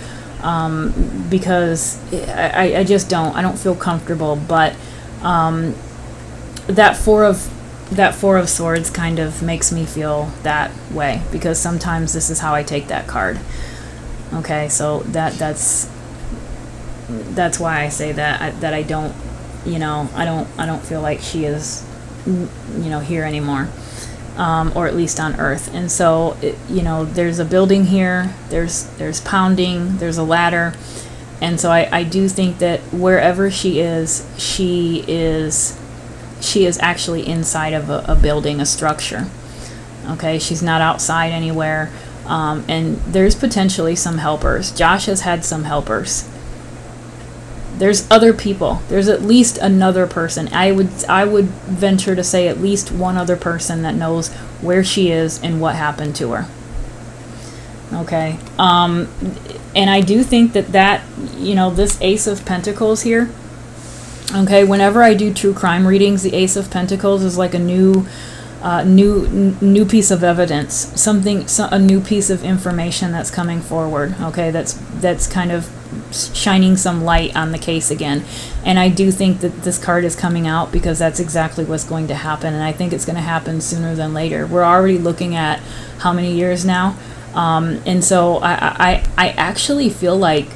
A: because I just don't. I don't feel comfortable. But that Four of Swords kind of makes me feel that way, because sometimes this is how I take that card. Okay, so that's why I say that I don't. I don't feel like she is, here anymore, or at least on Earth. And so, there's a building here, there's pounding, there's a ladder, and so I do think that wherever she is she is actually inside of a building, a structure. Okay, she's not outside anywhere. And there's potentially some helpers. Josh has had some helpers. There's other people. There's at least another person. I would venture to say at least one other person that knows where she is and what happened to her. Okay. And I do think that this Ace of Pentacles here. Okay, whenever I do true crime readings, the Ace of Pentacles is like a new piece of evidence, a new piece of information that's coming forward. Okay, that's kind of shining some light on the case again. And I do think that this card is coming out because that's exactly what's going to happen, and I think it's going to happen sooner than later. We're already looking at how many years now, and so I actually feel like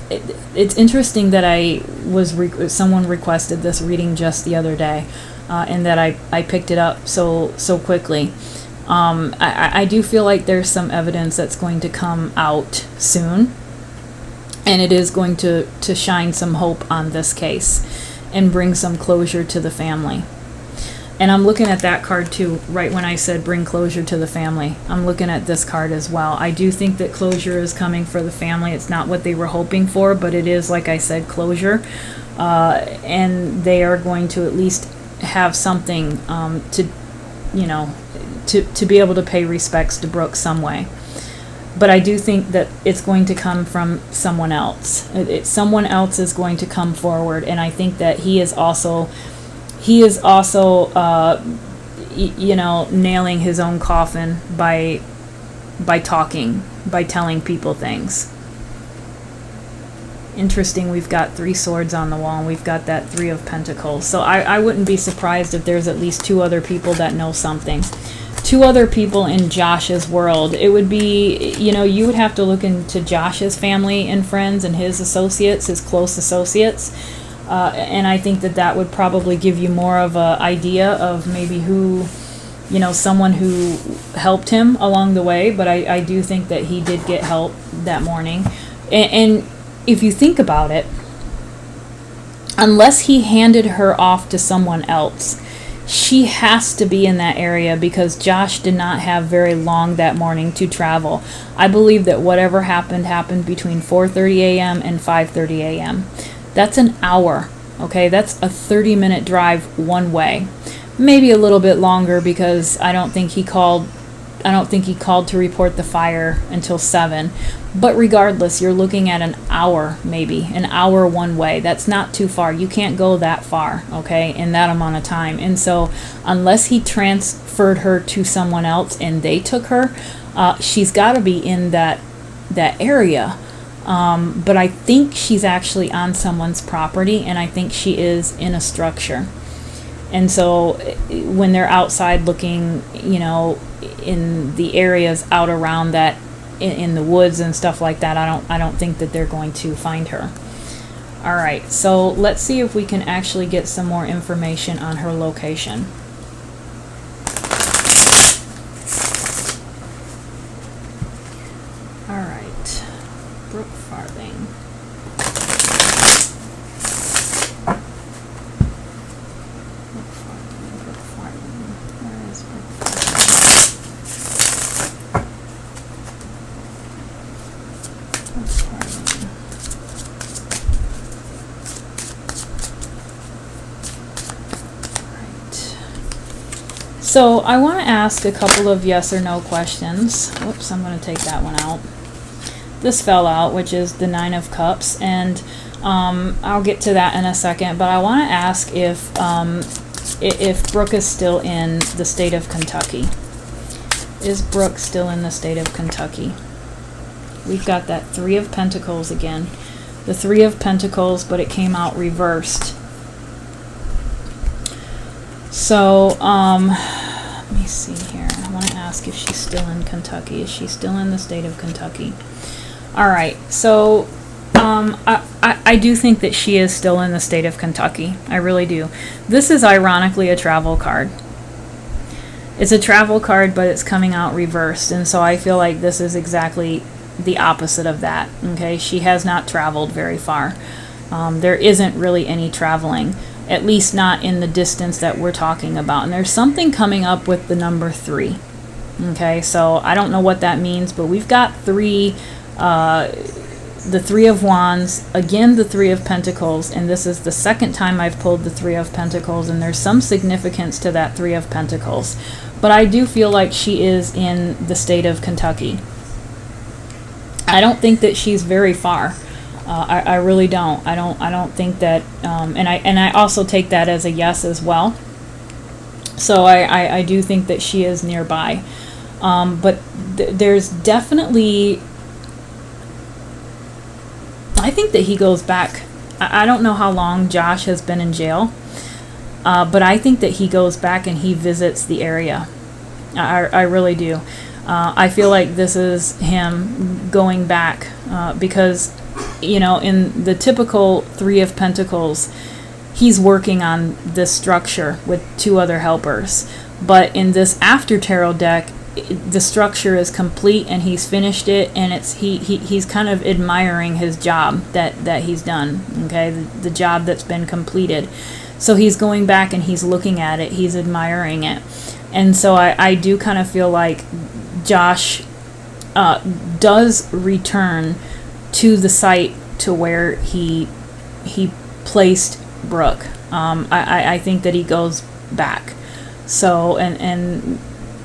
A: it's interesting that someone requested this reading just the other day, and that I picked it up so quickly. I do feel like there's some evidence that's going to come out soon, and it is going to shine some hope on this case and bring some closure to the family. And I'm looking at that card too, right when I said bring closure to the family. I'm looking at this card as well. I do think that closure is coming for the family. It's not what they were hoping for, but it is, like I said, closure. And they are going to at least have something to be able to pay respects to Brooke some way. But I do think that it's going to come from someone else. Someone else is going to come forward, and I think that he is also nailing his own coffin by telling people things. Interesting, we've got 3 swords on the wall, and we've got that 3 of Pentacles. So I wouldn't be surprised if there's at least 2 other people that know something. 2 other people in Josh's world. It would be, you would have to look into Josh's family and friends and his associates, his close associates. And I think that would probably give you more of an idea of maybe who, someone who helped him along the way. But I do think that he did get help that morning. And if you think about it, unless he handed her off to someone else, she has to be in that area because Josh did not have very long that morning to travel. I believe that whatever happened between 4:30 a.m. and 5:30 a.m. That's an hour, okay? That's a 30-minute drive one way. Maybe a little bit longer because I don't think he called to report the fire until 7. But regardless, you're looking at an hour, maybe an hour one way. That's not too far. You can't go that far, okay, in that amount of time. And so unless he transferred her to someone else and they took her, she's got to be in that area. But I think she's actually on someone's property, and I think she is in a structure. And so when they're outside looking, in the areas out around that, in the woods and stuff like that, I don't think that they're going to find her. All right, so let's see if we can actually get some more information on her location. All right, Brooke Farthing. So I want to ask a couple of yes or no questions. Whoops, I'm going to take that one out. This fell out, which is the 9 of Cups, and I'll get to that in a second. But I want to ask if Brooke is still in the state of Kentucky. Is Brooke still in the state of Kentucky? We've got that 3 of Pentacles again. The 3 of Pentacles, but it came out reversed. So, let me see here. I want to ask if she's still in Kentucky. Is she still in the state of Kentucky? All right. So, I do think that she is still in the state of Kentucky. I really do. This is ironically a travel card. It's a travel card, but it's coming out reversed. And so I feel like this is exactly the opposite of that. Okay. She has not traveled very far. There isn't really any traveling. at least not in the distance that we're talking about. And there's something coming up with the number 3. Okay, so I don't know what that means, but we've got 3, the 3 of Wands, again the 3 of Pentacles, and this is the second time I've pulled the 3 of Pentacles, and there's some significance to that 3 of Pentacles. But I do feel like she is in the state of Kentucky. I don't think that she's very far. I really don't. I don't think that, and I also take that as a yes as well. So I do think that she is nearby. But there's definitely, I think that he goes back. I don't know how long Josh has been in jail, but I think that he goes back and he visits the area. I really do. I feel like this is him going back because, you know, in the typical 3 of Pentacles, he's working on this structure with 2 other helpers. But in this after tarot deck, the structure is complete and he's finished it, and he's kind of admiring his job that he's done. Okay, the job that's been completed. So he's going back and he's looking at it, he's admiring it. And so I do kind of feel like Josh does return to the site to where he placed Brooke. I think that he goes back. So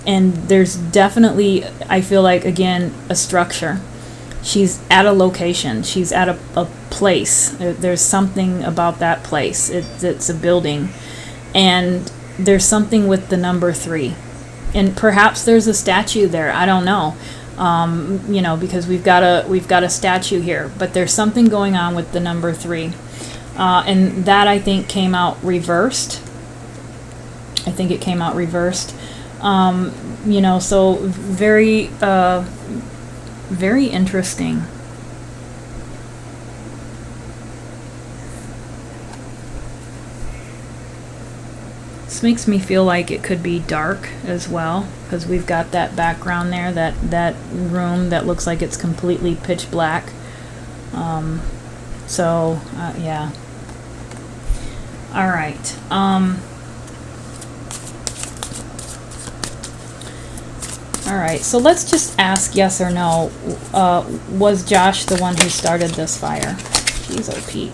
A: and there's definitely, I feel like, again, a structure. She's at a location. She's at a place. There's something about that place. It's a building. And there's something with the number 3. And perhaps there's a statue there. I don't know. You know, because we've got a statue here. But there's something going on with the number 3. And that, I think, came out reversed. I think it came out reversed. You know, so very, very interesting. This makes me feel like it could be dark as well, because we've got that background there, that room that looks like it's completely pitch black. So, yeah. All right. All right, so let's just ask yes or no. Was Josh the one who started this fire? Jeez, oh Pete.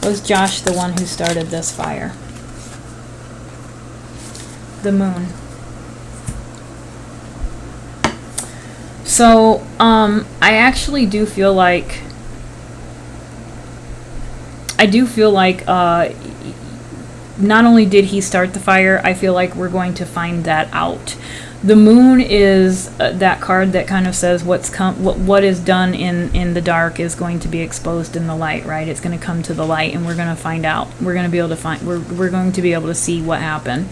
A: Was Josh the one who started this fire? The moon. So, I actually do feel like, not only did he start the fire, I feel like we're going to find that out. The moon is that card that kind of says what is done in the dark is going to be exposed in the light, right? It's going to come to the light, and we're going to find out. We're going to be able to find. We're going to be able to see what happened.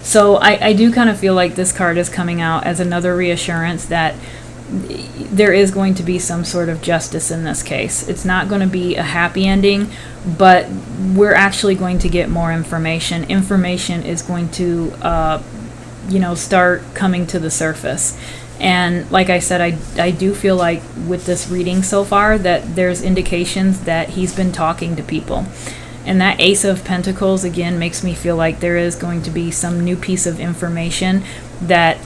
A: So I do kind of feel like this card is coming out as another reassurance that there is going to be some sort of justice in this case. It's not going to be a happy ending, but we're actually going to get more information. Information is going to start coming to the surface. And like I said, I do feel like with this reading so far that there's indications that he's been talking to people. And that Ace of Pentacles, again, makes me feel like there is going to be some new piece of information that,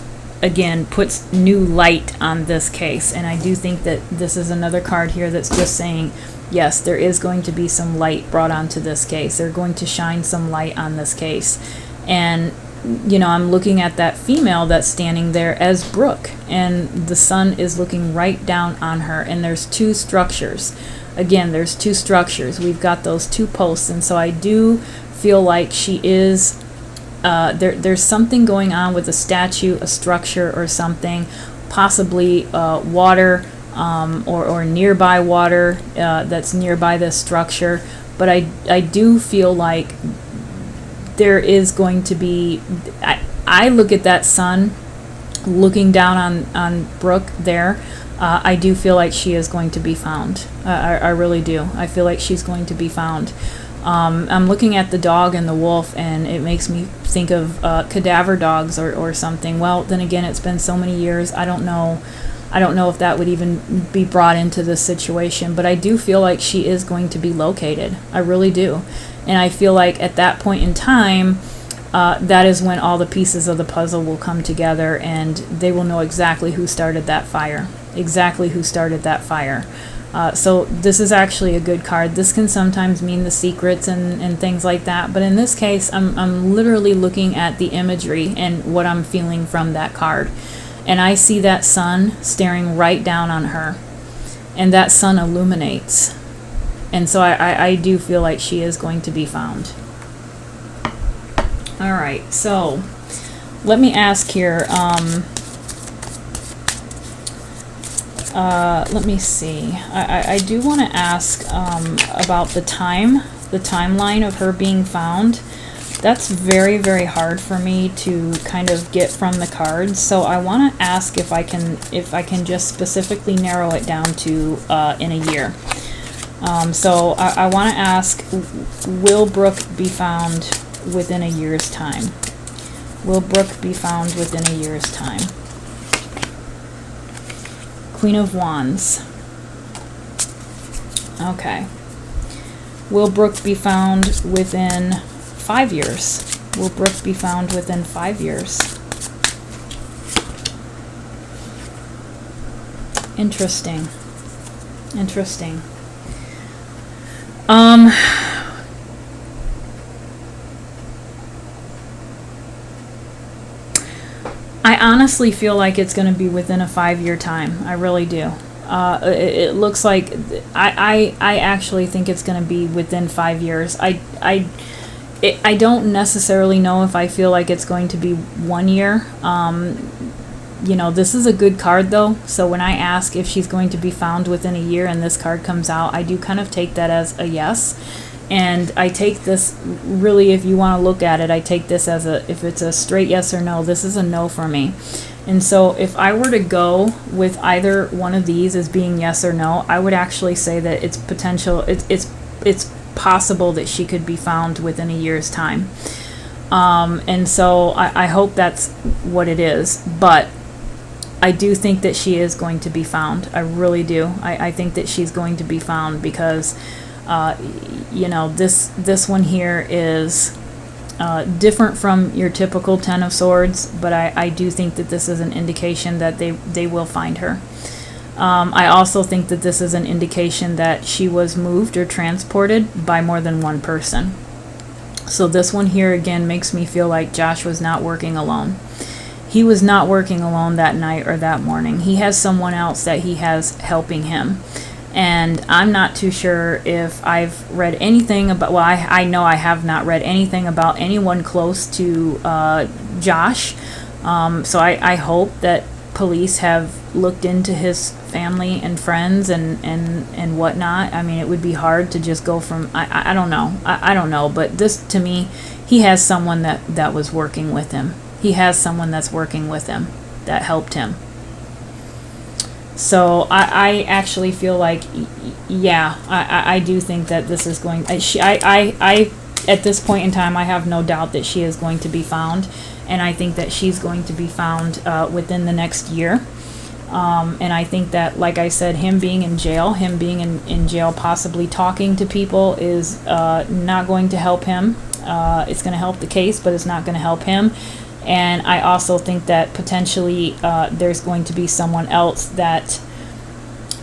A: again, puts new light on this case. And I do think that this is another card here that's just saying, yes, there is going to be some light brought onto this case. They're going to shine some light on this case. And I'm looking at that female that's standing there as Brooke, and the sun is looking right down on her, and there's 2 structures. Again, there's 2 structures. We've got those 2 posts, and so I do feel like she is, there's something going on with a statue, a structure, or something, possibly water or nearby water that's nearby this structure. But I do feel like there is going to be, I look at that sun looking down on Brooke there. I do feel like she is going to be found. I really do. I feel like she's going to be found. I'm looking at the dog and the wolf, and it makes me think of cadaver dogs or something. Well, then again, it's been so many years. I don't know if that would even be brought into this situation, but I do feel like she is going to be located. I really do. And I feel like at that point in time, that is when all the pieces of the puzzle will come together, and they will know exactly who started that fire. Exactly who started that fire. So this is actually a good card. This can sometimes mean the secrets and things like that, but in this case, I'm literally looking at the imagery and what I'm feeling from that card. And I see that sun staring right down on her, and that sun illuminates. And so I do feel like she is going to be found. All right, so let me ask here. Let me see. I do want to ask about the timeline of her being found. That's very, very hard for me to kind of get from the cards. So I want to ask if I can just specifically narrow it down to in a year. So I want to ask, will Brooke be found within a year's time? Will Brooke be found within a year's time? Queen of Wands. Okay. Will Brooke be found within 5 years? Will Brooke be found within 5 years? Interesting. Interesting. I honestly feel like it's going to be within a 5-year time. I really do. It looks like I actually think it's going to be within 5 years. I don't necessarily know if I feel like it's going to be 1 year. You know, this is a good card though. So when I ask if she's going to be found within a year and this card comes out, I do kind of take that as a yes. And I take this, really, if you want to look at it, I take this as if it's a straight yes or no, this is a no for me. And so if I were to go with either one of these as being yes or no, I would actually say that it's potential, it's possible that she could be found within a year's time. And so I hope that's what it is. But I do think that she is going to be found. I really do. I think that she's going to be found because you know, this one here is different from your typical Ten of Swords, but I do think that this is an indication that they will find her. I also think that this is an indication that she was moved or transported by more than one person. So this one here again makes me feel like Josh was not working alone. He was not working alone that night or that morning. He has someone else that he has helping him. And I'm not too sure if I've read anything about, well, I know I have not read anything about anyone close to Josh. So I hope that police have looked into his family and friends and whatnot. I mean, it would be hard to just go from, I don't know. I don't know. But this, to me, he has someone that was working with him. He has someone that's working with him that helped him. So I actually feel like, yeah, I do think that this is going, I at this point in time, I have no doubt that she is going to be found. And I think that she's going to be found within the next year. And I think that, like I said, him being in jail, possibly talking to people is not going to help him. It's going to help the case, but it's not going to help him. And I also think that potentially there's going to be someone else that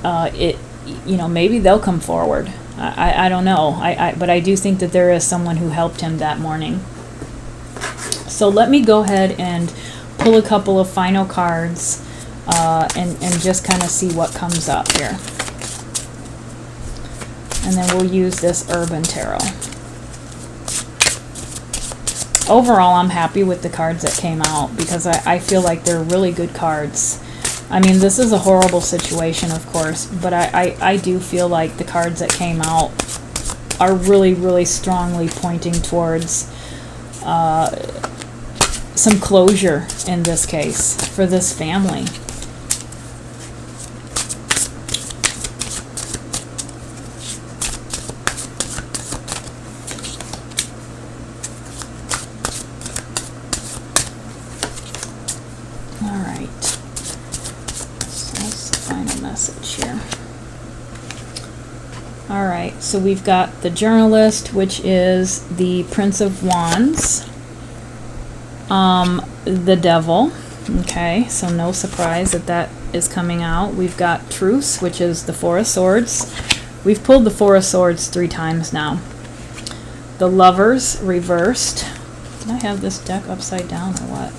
A: maybe they'll come forward. I don't know. But I do think that there is someone who helped him that morning. So let me go ahead and pull a couple of final cards and just kind of see what comes up here. And then we'll use this Urban Tarot. Overall, I'm happy with the cards that came out because I feel like they're really good cards. I mean, this is a horrible situation, of course, but I do feel like the cards that came out are really, really strongly pointing towards some closure in this case for this family. All right, so we've got the journalist, which is the Prince of Wands, the Devil. Okay, so no surprise that that is coming out. We've got Truce, which is the Four of Swords. We've pulled the Four of Swords 3 times now. The Lovers reversed. Did I have this deck upside down or what?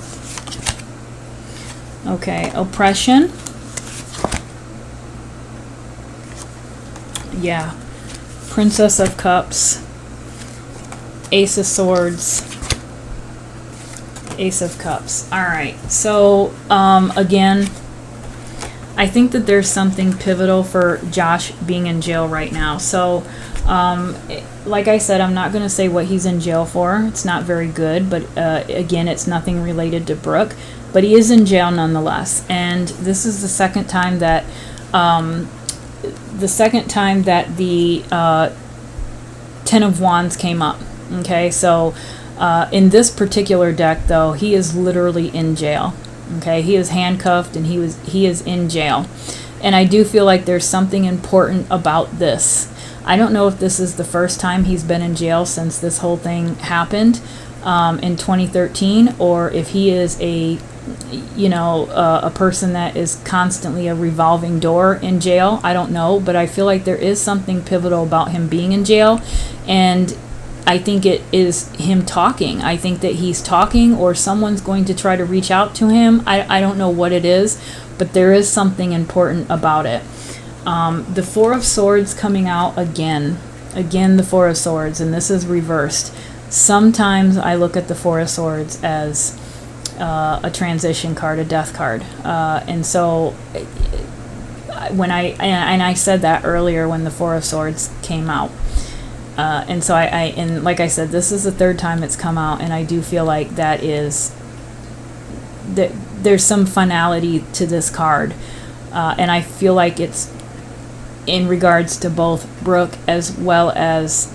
A: Okay, Oppression. Yeah. Princess of Cups. Ace of Swords. Ace of Cups. Alright, so again, I think that there's something pivotal for Josh being in jail right now. So, like I said, I'm not going to say what he's in jail for. It's not very good, but again, it's nothing related to Brooke. But he is in jail nonetheless. And this is the second time that the Ten of Wands came up. Okay, so in this particular deck, though, he is literally in jail. Okay, he is handcuffed and he is in jail. And I do feel like there's something important about this. I don't know if this is the first time he's been in jail since this whole thing happened in 2013, or if he is a person that is constantly a revolving door in jail. I don't know, but I feel like there is something pivotal about him being in jail, and I think it is him talking. I think that he's talking, or someone's going to try to reach out to him. I don't know what it is, but there is something important about it. The Four of Swords coming out again the Four of Swords, and this is reversed. Sometimes I look at the Four of Swords as a transition card, a death card, and so when I said that earlier when the Four of Swords came out, and so and like I said, this is the third time it's come out, and I do feel like that there's some finality to this card, and I feel like it's in regards to both Brooke as well as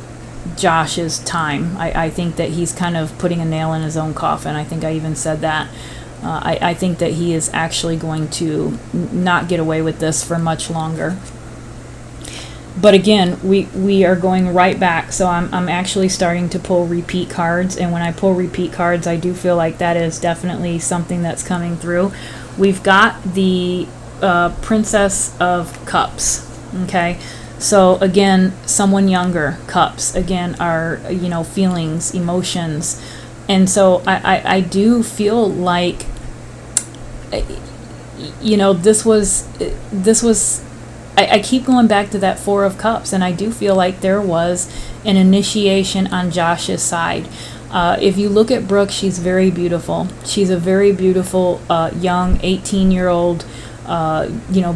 A: Josh's time. I think that he's kind of putting a nail in his own coffin. I think I even said that. I think that he is actually going to not get away with this for much longer. But again, we are going right back. So I'm actually starting to pull repeat cards. And when I pull repeat cards, I do feel like that is definitely something that's coming through. We've got the Princess of Cups. Okay. So again, someone younger, cups, again, are, feelings, emotions. And so I do feel like, this was, I keep going back to that Four of Cups, and I do feel like there was an initiation on Josh's side. If you look at Brooke, she's very beautiful. She's a very beautiful, young 18-year-old,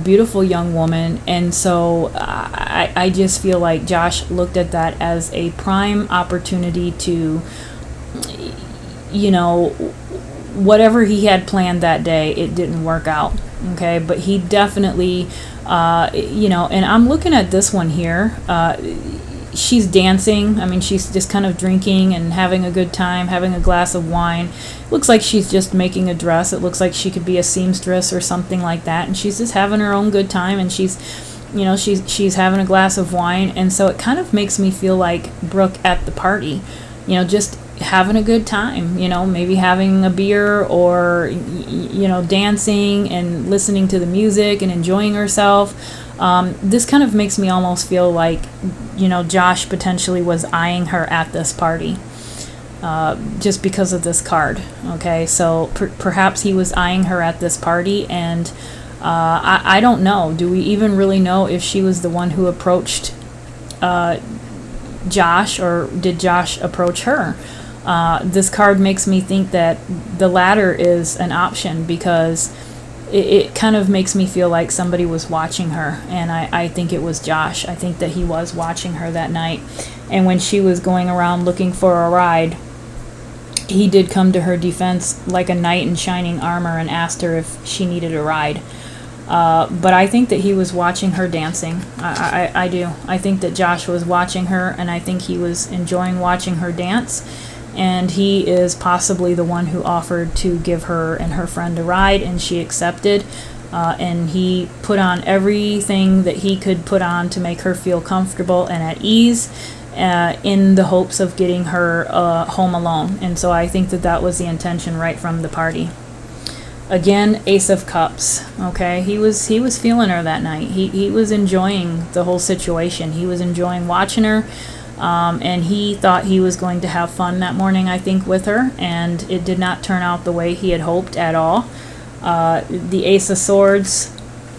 A: beautiful young woman. And so I just feel like Josh looked at that as a prime opportunity to, whatever he had planned that day, it didn't work out. Okay, but he definitely, and I'm looking at this one here. She's dancing. I mean, she's just kind of drinking and having a good time, having a glass of wine. Looks like she's just making a dress. It looks like she could be a seamstress or something like that. And she's just having her own good time, and she's having a glass of wine. And so it kind of makes me feel like Brooke at the party, just having a good time, maybe having a beer or, dancing and listening to the music and enjoying herself. This kind of makes me almost feel like, Josh potentially was eyeing her at this party, just because of this card. Okay, so perhaps he was eyeing her at this party, and I don't know. Do we even really know if she was the one who approached Josh, or did Josh approach her? This card makes me think that the latter is an option, because it kind of makes me feel like somebody was watching her, and I think it was Josh. I think that he was watching her that night, and when she was going around looking for a ride, he did come to her defense like a knight in shining armor and asked her if she needed a ride. But I think that he was watching her dancing. I do. I think that Josh was watching her, and I think he was enjoying watching her dance. And he is possibly the one who offered to give her and her friend a ride, and she accepted. and he put on everything that he could put on to make her feel comfortable and at ease, in the hopes of getting her home alone. And so I think that that was the intention right from the party. Again, Ace of Cups. Okay, he was feeling her that night. He was enjoying the whole situation. He was enjoying watching her, and he thought he was going to have fun that morning, I think, with her, and it did not turn out the way he had hoped at all. The Ace of Swords,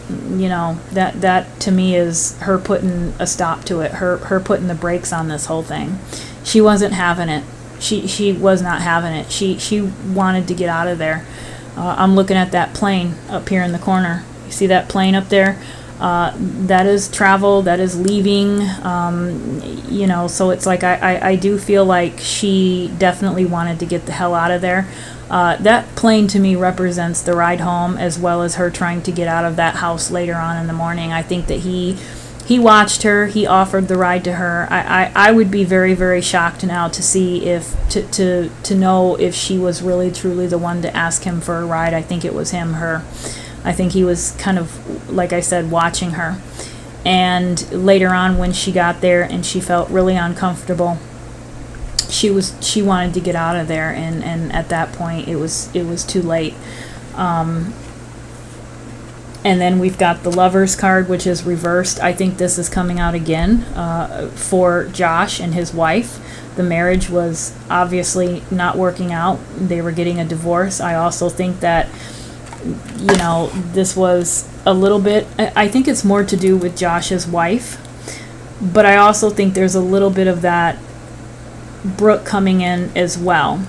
A: that to me is her putting a stop to it, her putting the brakes on this whole thing. She wasn't having it. She was not having it. She wanted to get out of there. I'm looking at that plane up here in the corner. You see that plane up there? That is travel, that is leaving, so it's like I do feel like she definitely wanted to get the hell out of there. That plane to me represents the ride home, as well as her trying to get out of that house later on in the morning. I think that he watched her, he offered the ride to her. I would be very, very shocked now to see to know if she was really truly the one to ask him for a ride. I think it was her. I think he was kind of, like I said, watching her. And later on, when she got there and she felt really uncomfortable, she wanted to get out of there, and at that point it was too late. And then we've got the Lovers card, which is reversed. I think this is coming out again for Josh and his wife. The marriage was obviously not working out. They were getting a divorce. I also think that, this was a little bit, I think it's more to do with Josh's wife, but I also think there's a little bit of that Brooke coming in as well.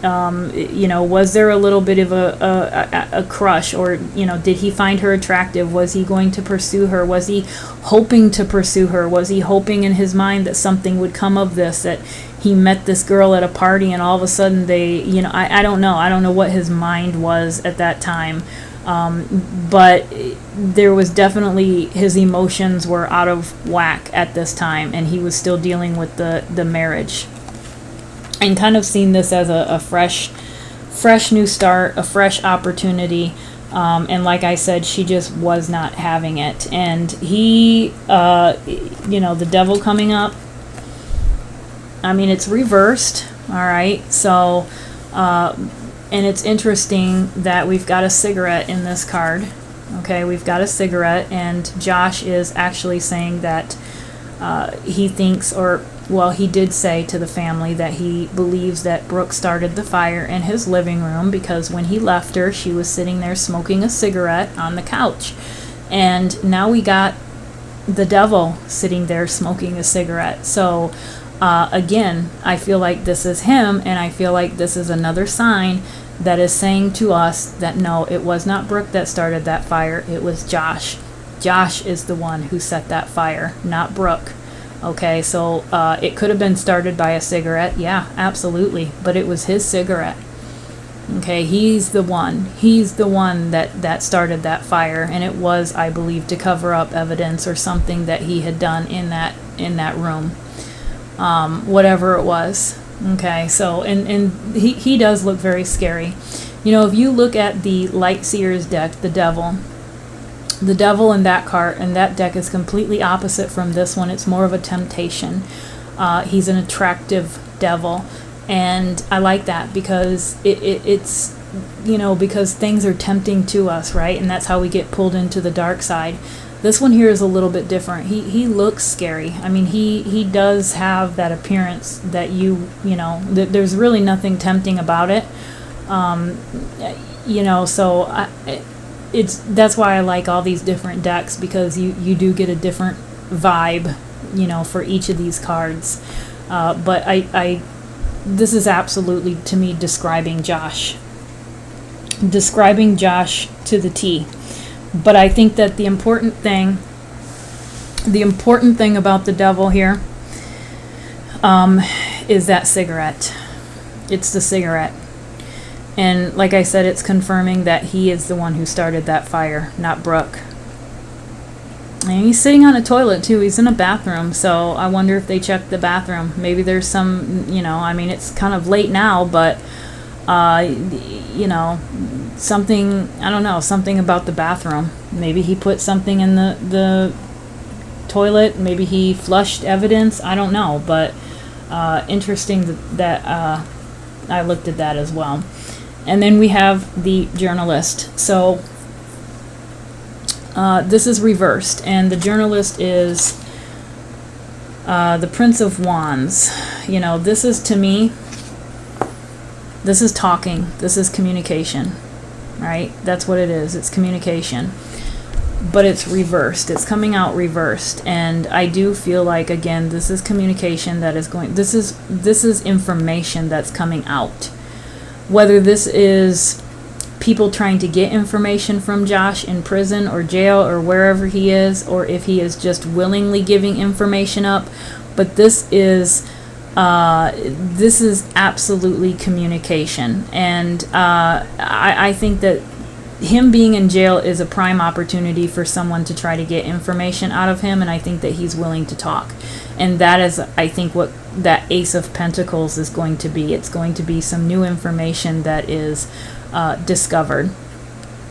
A: Was there a little bit of a crush, or did he find her attractive? Was he going to pursue her? Was he hoping to pursue her? Was he hoping in his mind that something would come of this, that he met this girl at a party and all of a sudden they, I don't know what his mind was at that time, but there was definitely, his emotions were out of whack at this time, and he was still dealing with the marriage. And kind of seen this as a fresh new start, a fresh opportunity. And like I said, she just was not having it. And he, the devil coming up, I mean, it's reversed. All right. So, and it's interesting that we've got a cigarette in this card. Okay. We've got a cigarette, and Josh is actually saying that he thinks, he did say to the family that he believes that Brooke started the fire in his living room, because when he left her, she was sitting there smoking a cigarette on the couch. And now we got the devil sitting there smoking a cigarette. So, again, I feel like this is him, and I feel like this is another sign that is saying to us that no, it was not Brooke that started that fire, it was Josh. Josh is the one who set that fire, not Brooke. Okay, so it could have been started by a cigarette. Yeah, absolutely. But it was his cigarette. Okay, he's the one that started that fire, and it was, I believe, to cover up evidence or something that he had done in that room. Whatever it was. Okay, so and he does look very scary. If you look at the Light Seer's deck, the devil in that card and that deck is completely opposite from this one. It's more of a temptation. He's an attractive devil, and I like that because it's because things are tempting to us, right? And that's how we get pulled into the dark side. This one here is a little bit different. He looks scary. I mean, he does have that appearance that there's really nothing tempting about it. So that's why I like all these different decks, because you do get a different vibe, for each of these cards. But this is absolutely, to me, describing Josh to the T. But I think that the important thing about the devil here, is that cigarette. It's the cigarette. And like I said, it's confirming that he is the one who started that fire, not Brooke. And he's sitting on a toilet too. He's in a bathroom, so I wonder if they checked the bathroom. Maybe there's some, it's kind of late now, but something, I don't know, something about the bathroom. Maybe he put something in the toilet. Maybe he flushed evidence. I don't know, but interesting that I looked at that as well. And then we have the journalist. So this is reversed, and the journalist is the Prince of Wands. You know, this is, to me, this is talking. This is communication, right? That's what it is. It's communication. But it's reversed. It's coming out reversed. And I do feel like, again, this is communication that is going, this is information that's coming out. Whether this is people trying to get information from Josh in prison or jail or wherever he is, or if he is just willingly giving information up. But this is absolutely communication. And I think that him being in jail is a prime opportunity for someone to try to get information out of him, and I think that he's willing to talk. And that is, I think, what that Ace of Pentacles is going to be. It's going to be some new information that is discovered,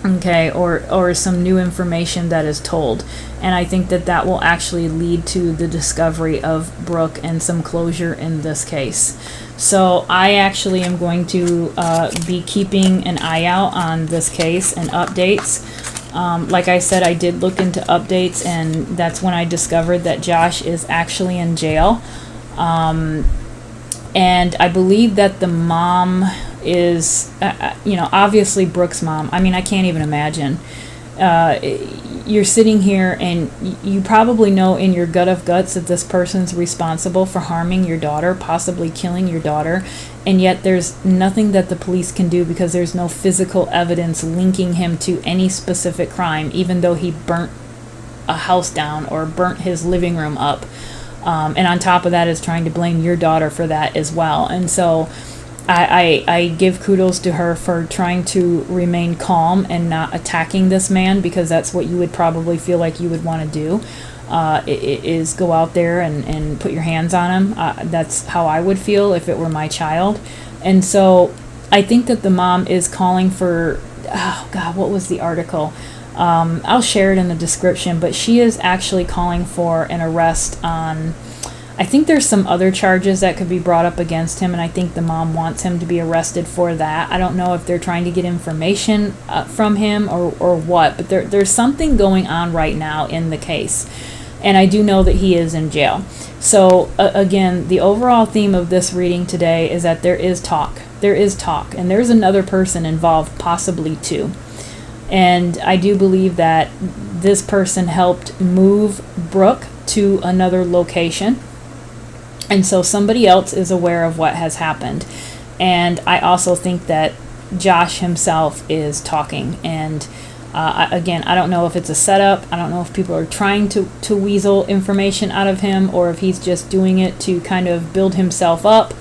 A: okay, or some new information that is told. And I think that that will actually lead to the discovery of Brooke and some closure in this case. So I actually am going to be keeping an eye out on this case and updates. Like I said, I did look into updates, and that's when I discovered that Josh is actually in jail. And I believe that the mom is, you know, obviously Brooke's mom. I mean, I can't even imagine. You're sitting here and you probably know in your gut of guts that this person's responsible for harming your daughter, possibly killing your daughter, and yet there's nothing that the police can do because there's no physical evidence linking him to any specific crime, even though he burnt a house down or burnt his living room up. And on top of that is trying to blame your daughter for that as well. And so I give kudos to her for trying to remain calm and not attacking this man, because that's what you would probably feel like you would want to do, is go out there and put your hands on him. That's how I would feel if it were my child. And so I think that the mom is calling for, oh God, what was the article? I'll share it in the description, but she is actually calling for an arrest on, I think there's some other charges that could be brought up against him, and I think the mom wants him to be arrested for that. I don't know if they're trying to get information from him or what, but there's something going on right now in the case, and I do know that he is in jail. So again, the overall theme of this reading today is that there is talk. There is talk, and there's another person involved, possibly two. And I do believe that this person helped move Brooke to another location. And so somebody else is aware of what has happened. And I also think that Josh himself is talking. And again, I don't know if it's a setup. I don't know if people are trying to weasel information out of him, or if he's just doing it to kind of build himself up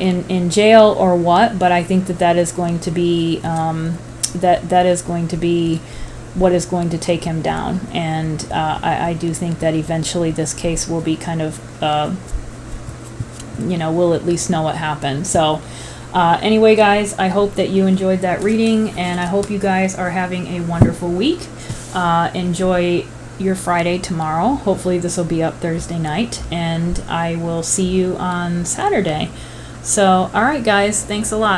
A: in jail or what. But I think that is going to be that is going to be what is going to take him down. And I do think that eventually this case will be kind of we'll at least know what happened. So anyway, guys, I hope that you enjoyed that reading, and I hope you guys are having a wonderful week. Enjoy your Friday tomorrow. Hopefully this will be up Thursday night, and I will see you on Saturday. So, all right, guys, thanks a lot.